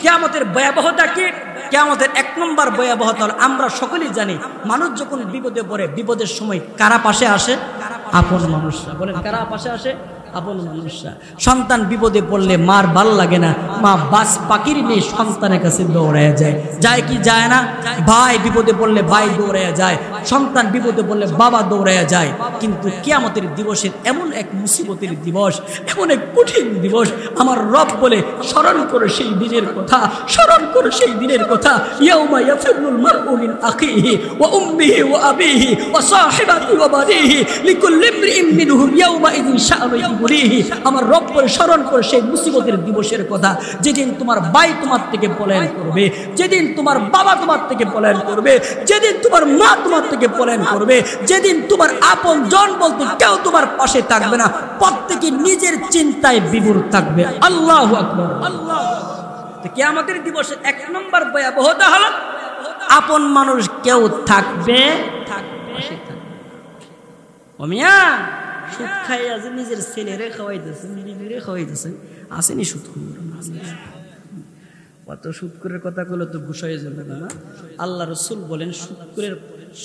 কিয়ামতের ভয়াবহতা কি? কিয়ামতের এক নম্বর ভয়াবহতা হলো, আমরা সকলেই জানি মানুষ যখন বিপদে পড়ে, বিপদের সময় কারা পাশে আসে? আপন মানুষরা। বলেন কারা পাশে আসে? আপন মানুষরা। সন্তান বিপদে পড়লে মার ভাল লাগে না, মা বাস পাখির মেয়ে সন্তানের কাছে দৌড়ায় যায়, যায় কি যায় না? ভাই বিপদে পড়লে ভাই দৌড়ায় যায়, সন্তান বিপদে পড়লে বাবা দৌড়ায় যায়। কিন্তু কিয়ামতের দিবসের এমন এক মুসিবতের দিবস, এমন এক কঠিন দিবস, আমার রব বলে স্মরণ করে সেই দিনের কথা, স্মরণ করে সেই দিনের কথা। ইয়াউমা ইয়াফিরুল মারউ মিন আখিহি ওয়া উম্মিহি ওয়া আবিহি ওয়া সাহিবাতিহি ওয়া বানিহি লিকুল্লি ইমরিইন মিনহুম ইয়াউমা ইযিন শাআনু ইউগনিহি। আমার রব বলে স্মরণ করে সেই মুসিবতের দিবসের কথা, যেদিন তোমার ভাই তোমার থেকে পলায়ন করবে, যেদিন তোমার বাবা তোমার থেকে পলায়ন করবে, যেদিন তোমার মা তোমার থেকে পলায়ন করবে, যেদিন তোমার আপন জন বলতে কেউ তোমার পাশে থাকবে না, প্রত্যেকে নিজের চিন্তায় বিভোর থাকবে। আল্লাহু আকবার। কিয়ামতের দিবসে এক নম্বর ভয়াবহতা হলো, আপন মানুষ কেউ থাকবে ও মিয়া সুদ খাই আছে, নিজের ছেলেরে খাওয়াইতেছে, বিবিরে খাওয়াইতেছে, আসেনি সুদ। অত সুদকুরের কথা গুলো তো গুছাই যাবে না। আল্লাহ রসুল বলেন সুদকুরের,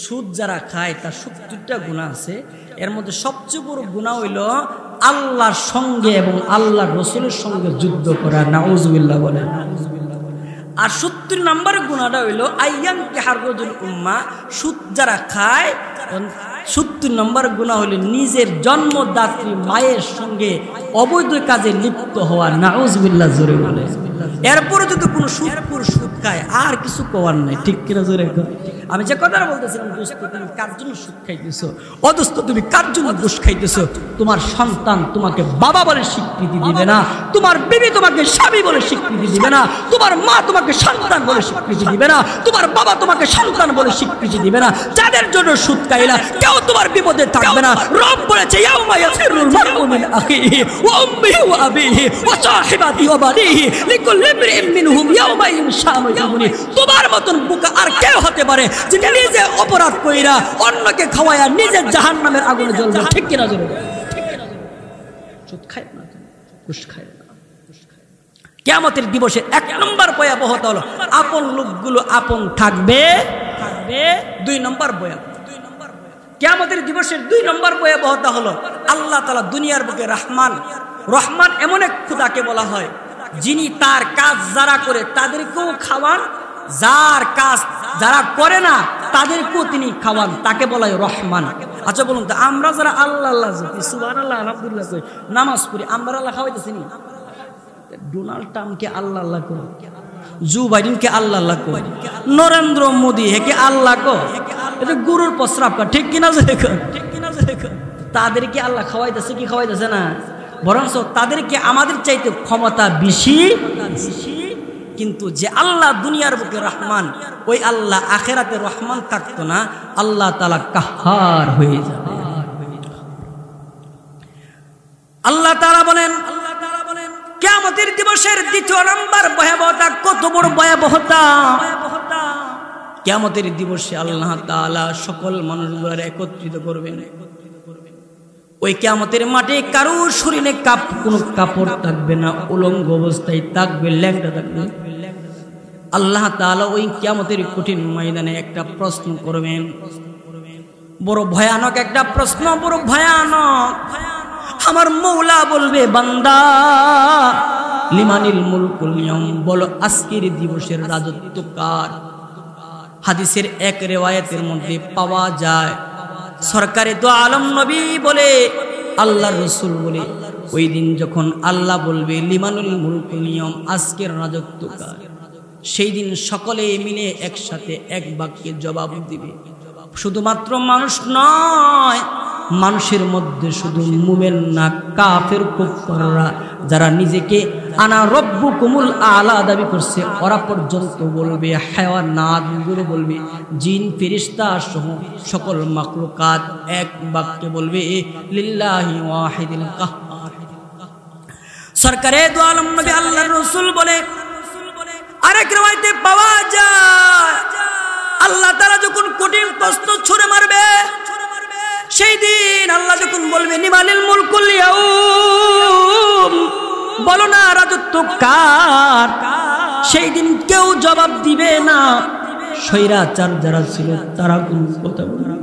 সুদ যারা খায় তার 70টা গুনাহ আছে, এর মধ্যে সবচেয়ে বড় গুনাহ হইল আল্লাহর সঙ্গে এবং আল্লাহ রসুলের সঙ্গে যুদ্ধ করা। নাউজুবিল্লাহ বলেন। আর 70 নম্বর গুনাহটা হইল আইয়ান কাহারুল উম্মা, সুদ যারা খায় 70 নম্বর গুনাহ হইল নিজের জন্মদাত্রী মায়ের সঙ্গে অবৈধ কাজে লিপ্ত হওয়া। নাউজুবিল্লাহ জোরে বলে। এরপরে যদি কোনো সুদ খায় আর কিছু করার নাই, ঠিক কিনা জোরে? আমি যে কথাটা বলতেছিলাম, দোস্ত তুমি কার জন্য সুদ খাইতেছো, অদোস্ত তুমি কার জন্য ঘুষ খাইতেছো? তোমার সন্তান তোমাকে বাবা বলে স্বীকৃতি দিবে না, তোমার বিবি তোমাকে স্বামী বলে স্বীকৃতি দিবে না, তোমার মা তোমাকে সন্তান বলে স্বীকৃতি দিবে না, তোমার বাবা তোমাকে সন্তান বলে স্বীকৃতি দিবে না। যাদের জন্য সুদ খাইলা কেউ তোমার বিপদে থাকবে না। রব বলেছে ইয়াউমা ইয়াফিরুল মারউ মিন আখিহি ওয়া উম্মিহি ওয়া আবিহি ওয়া সাহিবাতিহি ওয়া বানিহি লিকুল্লি ইমরিইন মিনহুম ইয়াউমা ইযিন শাআনু ইউগনিহি। তোমার মতন বোকা আর কেউ হতে পারে যে নিজে অপরাধ কইরা অন্যকে খাওয়ায়া নিজে জাহান্নামের আগুনে জ্বলবে? ঠিক কিনা জোরে? সুদ খায় না, ঘুষ খায় না। কিয়ামতের দিবসে এক নম্বর ভয়াবহতা হলো আপন লোকগুলো আপন থাকবে। 2 নম্বর ভয়াবহতা কিয়ামতের দিবসের 2 নম্বর ভয়াবহতা হলো আল্লাহ তাআলা দুনিয়ার বুকে রহমান। রহমান এমন এক খোদাকে বলা হয় যিনি তার কাজ যারা করে তাদেরকেও খাওয়ান, যার কাজ যারা করে না তাদেরকেও তিনি খাওয়ান, তাকে বলা হয় রহমান। আচ্ছা বলুন তো, আমরা যারা আল্লাহ আল্লাহ সুবহানাল্লাহ আলহামদুলিল্লাহ কই, নামাজ পড়ি, আমরা আল্লাহ খাওয়াইতেছি নি? ডোনাল্ড ট্রাম্পকে আল্লাহ আল্লাহ কো, জো বাইডেনকে আল্লাহ আল্লাহ কো, নরেন্দ্র মোদী হেকে আল্লাহ কো, এটা গুরুর প্রস্রাব কর। ঠিক কিনা যে দেখো, তাদেরকে আল্লাহ খাওয়াইতেছে কি খাওয়াইতেছে না? বরঞ্চ তাদেরকে আমাদের চাইতে ক্ষমতা বেশি। কিন্তু যে আল্লাহ দুনিয়ার বুকে রহমান, ওই আল্লাহ আখেরাতে রহমান থাকতো না, আল্লাহ তাআলা কাহ্হার হয়ে যাবে। আল্লাহ তাআলা বলেন কিয়ামতের দিবসের 2 নম্বর ভয়াবহতা। কত বড় ভয়াবহতা! কিয়ামতের দিবসে আল্লাহ তাআলা সকল মানুষগুলোর একত্রিত করবেন। ওই কিয়ামতের মাঠে কারোর শরীরে কোনো কাপড় থাকবে না, উলঙ্গ অবস্থায় থাকবে, ল্যাংড়া থাকবে। আল্লাহ তাআলা ওই কিয়ামতের কঠিন ময়দানে একটা প্রশ্ন করবেন, বড় ভয়ানক একটা প্রশ্ন, বড় ভয়ানক। আমার মৌলা বলবে, বান্দা লিমানিল মুলকুল ইয়াউম, বলো আজকের দিবসের রাজত্ব কার? হাদিসের এক রিওয়ায়াতের মধ্যে পাওয়া যায়, সরকারে দো আলম নবী বলে, আল্লাহর রাসূল বলে, ওই দিন যখন আল্লাহ বলবে লিমানুল মুলকুল ইয়াউম, আজকের রাজত্ব কার, সেই দিন সকলে মিলে একসাথে এক বাক্যে জবাব দিবে। শুধুমাত্র মানুষ নয়, মানুষের মধ্যে শুধু মুমিন না, কাফের কুফাররা যারা নিজেকে আনা রব্বুকুমুল আলা দাবি করছে, ওরা পর্যন্ত বলবে, হায়াওয়ানাতগুলো বলবে, জিন ফেরেশতা সহ সকল মাখলুকাত এক বাক্যে বলবে লিল্লাহি ওয়াহিদিল কাহ্হার। সরকারে দো আলম নবী আল্লাহর রাসূল বলে, আরেক riwayate পাওয়া যায় আল্লাহ তাআলা যখন কঠিন প্রশ্ন ছুড়ে মারবে, সেই দিন আল্লাহ যখন বলবে নিমালিল মুলকুল ইয়াউম, বলো না রাজত্ব কার? সেই দিন কেউ জবাব দিবে না। স্বৈরাচার যারা ছিল তারা কোন কথা বলবে,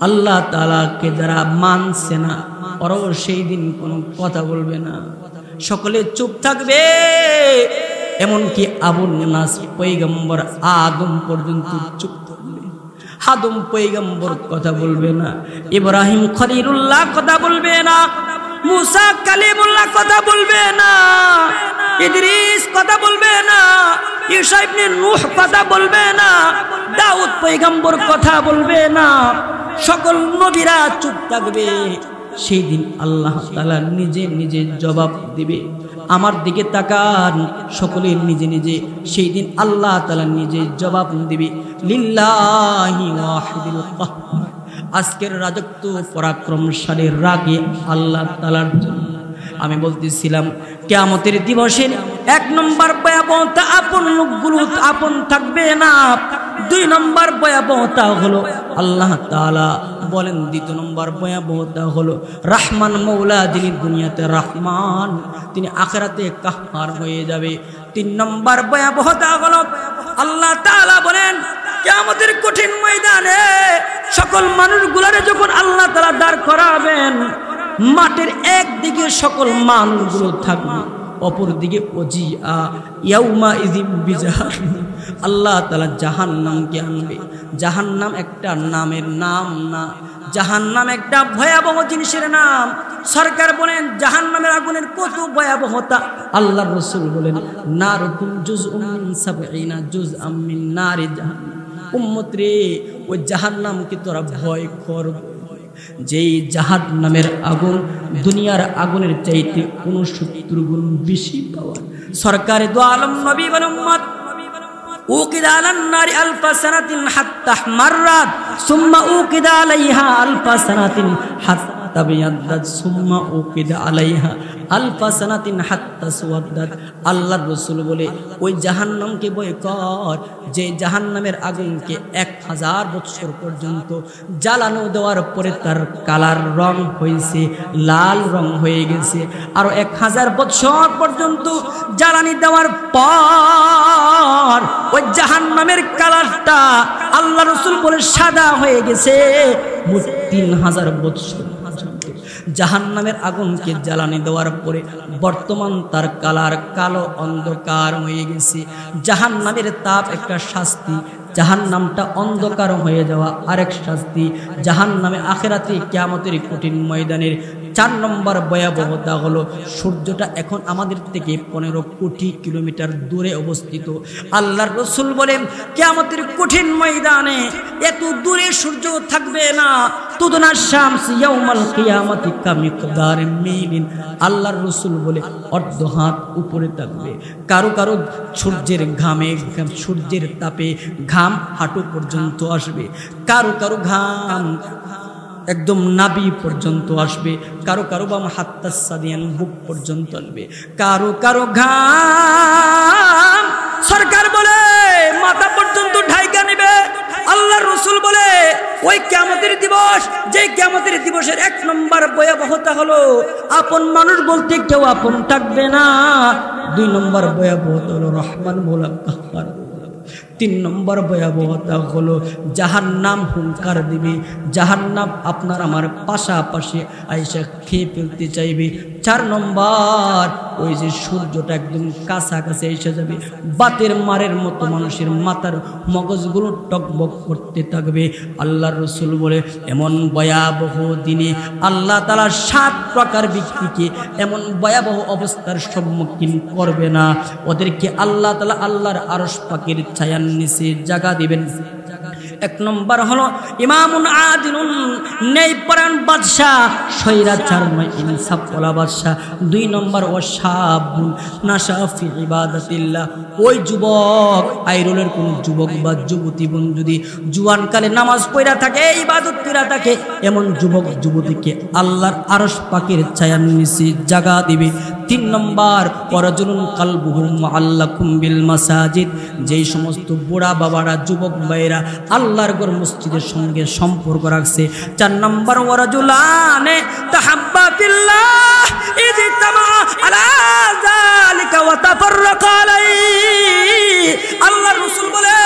আল্লাহ তাআলাকে যারা মানছে না ওরাও সেই দিন কোনো কথা বলবে না, সকলে চুপ থাকবে। এমনকি আবুল নাস পয়গম্বর আদম পর্যন্ত চুপ থাকবে। আদম পয়গম্বর কথা বলবে না, ইব্রাহিম খলিলুল্লাহ কথা বলবে না, মুসা কালিমুল্লাহ কথা বলবে না, ইদ্রিস কথা বলবে না, ঈসা ইবনে নূহ কথা বলবে না, দাউদ পয়গম্বর কথা বলবে না, সকল নবীরা চুপ থাকবে। সেই দিন আল্লাহ তাআলা নিজে নিজে জবাব দিবে। আমার দিকে তাকান, সকলে নিজে নিজে সেই দিন আল্লাহ তাআলা নিজে জবাব দিবে। লিল্লাহি ওয়াহিদুল কাহ্হার। আজকের রাজত্ব পরাক্রমশালী রাগে আল্লাহ তাআলার জন্য। আমি বলতেছিলাম কিয়ামতের দিবসের এক নম্বর ভয়াবহতা আপন লোকগুলো আপন থাকবে না। দুই নম্বর ভয়াবহতা হলো আল্লাহ তাআলা বলেন, দ্বিতীয় নম্বর ভয়াবহতা হলো রহমান মৌলা, যিনি দুনিয়াতে রহমান তিনি আখিরাতে কাহ্হার হয়ে যাবে। তিন নম্বর ভয়াবহতা হলো আল্লাহ তাআলা বলেন কিয়ামতের কঠিন ময়দানে সকল মানুষগুলোরে যখন আল্লাহ তাআলা দাঁড় করাবেন, মাঠের একদিকে সকল মানুষগুলো থাকবে, অপর দিকে ওজিআ ইয়াউমা ইযিম বিজাহান্নাম। আল্লাহ তাআলা জাহান্নামকে আনবে। জাহান্নাম একটা নামের নাম না, জাহান্নাম একটা ভয়াবহ জিনিসের নাম। সরকার বলেন জাহান্নামের আগুনের কত ভয়াবহতা। আল্লাহর রাসূল বলেন নারুকুম জুজউম মিন সাবঈনা জুজআম মিন নারি জাহান্নাম। উম্মত রে, ওই জাহান্নামকে তোরা ভয় কর। যেই জাহান্নামের আগুন দুনিয়ার আগুনের চাইতে 69 গুণ বেশি পাওয়ার। সরকারে দো আলম নবী ওয়াল উম্মত উকিদা আলান নারি আলফা সানাতিন হাত্তা মাররাত সুম্মা উকিদা আলাইহা আলফা সানাতিন হাত্তা বিয়াদ্দাত সুম্মা উকিদা আলাইহা আলফা সানাতিন হাত্তা সুওয়াদ্দাত। আল্লাহর রাসূল বলে ওই জাহান্নামকে ভয় কর, যে জাহান্নামের আগুনকে 1000 বছর পর্যন্ত জ্বালানো দেওয়ার পরে তার কালার রং হয়েছে লাল রং হয়ে গেছে, আর 1000 বছর পর্যন্ত জ্বালানি দেওয়ার পর ওই জাহান্নামের কালারটা আল্লাহ রাসূল বলে সাদা হয়ে গেছে। 3000 বছর জাহান্নামের আগুনকে জ্বালানি দেওয়ার পরে বর্তমান তার কালার কালো অন্ধকার হয়ে গেছে। জাহান্নামের তাপ একটা শাস্তি, জাহান্নামটা অন্ধকার হয়ে যাওয়া আরেক শাস্তি। জাহান্নামে আখিরাতে কিয়ামতের কঠিন ময়দানের 4 নম্বর ভয়াবহতা হলো সূর্যটা এখন আমাদের থেকে 15 কোটি কিলোমিটার দূরে অবস্থিত। আল্লাহর রাসূল বলেন কিয়ামতের কঠিন ময়দানে এত দূরে সূর্য থাকবে না। তুদনা শামস ইয়াউমাল কিয়ামাতি কামিকদার মিলিন। আল্লাহর রাসূল বলে অর্ধ হাত উপরে থাকবে। কারো কারো সূর্যের ঘামে সূর্যের তাপে ঘাম হাঁটু পর্যন্ত আসবে, কারো কারো ঘাম একদম নাভি পর্যন্ত আসবে, কারো কারো বাম হাত্তাস সাদিয়ান বুক পর্যন্ত আসবে, কারো কারো ঘাম সরকার বলে মাথা পর্যন্ত ঢাইকা নেবে। আল্লাহর রাসূল বলে ওই কিয়ামতের দিবস, যে কিয়ামতের দিবসের 1 নম্বর ভয়াবহতা হলো আপন মানুষ বলতে কেউ আপন থাকবে না। 2 নম্বর ভয়াবহতা হলো রহমান মৌলা কাহ্হার। 3 নম্বর ভয়াবহতা হলো জাহান্নাম হুঙ্কার দিবে। জাহান্নাম আপনার আমার পাশাপাশি আইসা খেয়ে ফেলতে চাইবে। 4 নম্বর ওই যে সূর্যটা একদম কাছাকাছি এসে যাবে, বাতের মারের মতো মানুষের মাথার মগজগুলো টকবক করতে থাকবে। আল্লাহর রাসূল বলে এমন ভয়াবহ দিনে আল্লাহ তাআলা 7 প্রকার ব্যক্তিকে এমন ভয়াবহ অবস্থার সম্মুখীন করবে না, ওদেরকে আল্লাহ তাআলা আল্লাহর আরশ পাকের ছায়ার নিচে জায়গা দিবেন। 1 নম্বর হলো ইমামুন আদিলুন, ন্যায়পরায়ণ বাদশা, স্বৈরাচার নয় ইনসাফওয়ালা বাদশা। 2 নম্বর ওয়াশাবুন নাশা ফি ইবাদাতিল্লাহ, ওই যুবক আইরুলের কোন যুবক বা যুবতী বোন যদি জুয়ানকালে নামাজ পড়া থাকে, ইবাদত কইরা থাকে, এমন যুবক যুবতীকে আল্লাহর আরশ পাকের ছায়ার নিচে জায়গা দিবে। তিন নম্বর ওয়ারাজুলুন কালবুহু মুআল্লাকুম বিল মাসাজিদ, যেই সমস্ত বুড়া বাবারা যুবক ভাইরা আল্লাহর ঘর মসজিদের সঙ্গে সম্পর্ক রাখছে। চার নম্বর ওয়ারাজুলানে তাহাব্বা ফিল্লাহ ইজতামা আলা যালিকা ওয়া তাফাররাকা আলাইহি। আল্লাহর রাসূল বলে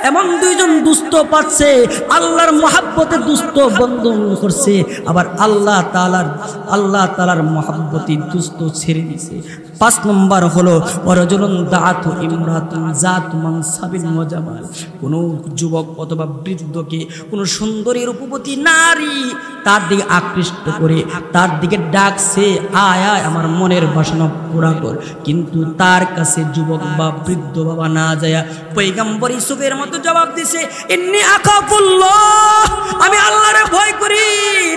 এমন দুইজন দুস্থ পাচ্ছে, আল্লাহর মহব্বতে দুস্থ বন্ধন করছে, আবার আল্লাহ তাআলার মহব্বতে দুস্থ ছেড়ে দিয়েছে। পাঁচ নম্বর হলো ওয়ারাজুলুন দাআতু ইমরাতুন যাতু মানসাবিন ওয়া জামাল, কোন যুবক অথবা বৃদ্ধকে কোন সুন্দরী রূপবতী নারী তার দিকে আকৃষ্ট করে তার দিকে ডাকছে, আয় আয় আমার মনের বাসনা পুরা কর, কিন্তু তার কাছে যুবক বা বৃদ্ধ বাবা না যায় পয়গম্বর ইউসুফের মতো জবাব দিছে, ইন্নী আখাফুল্লাহ, আমি আল্লাহরে ভয় করি,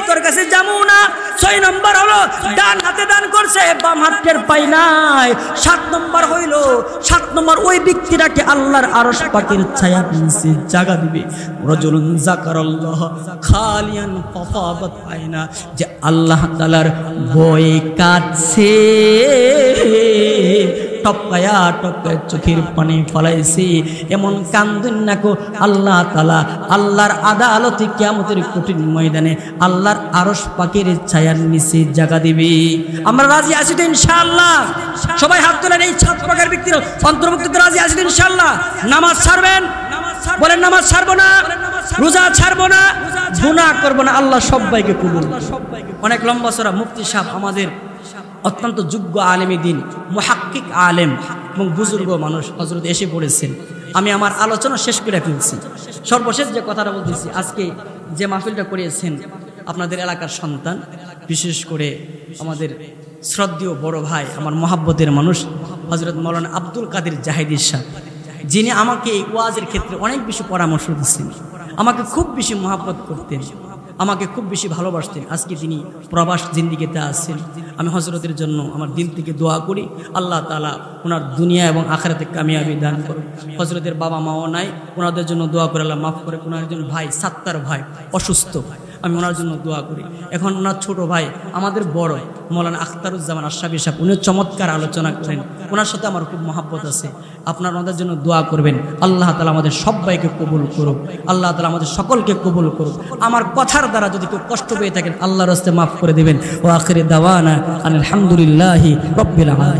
তোর কাছে যাবো না। ছয় নম্বর হলো ডান হাতে দান করছে, বাম হাতের পাই নাই। সাত নম্বর ওই ব্যক্তিটাকে আল্লাহর আরশ পাকের ছায়ার নিচে জায়গা দিবে। রাজুলুন যাকারাল্লাহ খালিয়ান ফাফাদাত আইনা, যে আল্লাহ তাআলার ভয়ে কাঁদছে, টপকায়া চোখের পানি ফলাইছে, এমন কান্দুন নাকো আল্লাহ তাআলা আল্লাহর আদালতে কিয়ামতের কঠিন ময়দানে আল্লাহর আরশ পাকের ছায়ার নিচে জায়গা দিবে। আমরা রাজি আছি তো ইনশাআল্লাহ? সবাই হাত তোলেন, এই সাত প্রকার ব্যক্তির অন্তর্ভুক্ত রাজি আছি তো ইনশাআল্লাহ? নামাজ ছাড়বেন? বলেন নামাজ ছাড়বো না, রোজা ছাড়বো না, গুনাহ করবো না, আল্লাহ সবাইকে কবুল। অনেক লম্বা সূরা মুফতি সাহেব আমাদের অত্যন্ত যোগ্য আলেমী দিন, মুহাক্কিক আলেম এবং বুজুর্গ মানুষ হযরত এসে পড়েছেন। আমি আমার আলোচনা শেষ করে ফেলছি। সর্বশেষ যে কথাটা বলতেছি, আজকে যে মাহফিলটা করিয়েছেন আপনাদের এলাকার সন্তান, বিশেষ করে আমাদের শ্রদ্ধেয় বড় ভাই, আমার মহাব্বতের মানুষ হযরত মাওলানা আব্দুল কাদের জাহিদি সাহেব, যিনি আমাকে এই ওয়াজের ক্ষেত্রে অনেক বেশি পরামর্শ দিচ্ছেন, আমাকে খুব বেশি মহাব্বত করতেন, আমাকে খুব বেশি ভালোবাসতেন। আজকে তিনি প্রবাস জিন্দিগিতে আছেন। আমি হযরতের জন্য আমার দিল থেকে দোয়া করি, আল্লাহ তাআলা ওনার দুনিয়া এবং আখিরাতে কামিয়াবি দান করুন। হযরতের বাবা মাও নাই, ওনাদের জন্য দোয়া করে আল্লাহ মাফ করে। ওনার একজন ভাই সাত্তার ভাই অসুস্থ, আমি ওনার জন্য দোয়া করি। এখন ওনার ছোট ভাই আমাদের বড় মাওলানা আখতারুজ্জামান আশরাফি সাহেব, উনি চমৎকার আলোচনা করেন, ওনার সাথে আমার খুব মহাব্বত আছে। আপনারা ওনাদের জন্য দোয়া করবেন, আল্লাহ তাআলা আমাদের সবাইকে কবুল করুক, আল্লাহ তাআলা আমাদের সকলকে কবুল করুক। আমার কথার দ্বারা যদি কেউ কষ্ট পেয়ে থাকেন আল্লাহর রাস্তায় মাফ করে দেবেন। ওয়া আখিরি দাওয়ানা আলহামদুলিল্লাহি রাব্বিল আলামিন।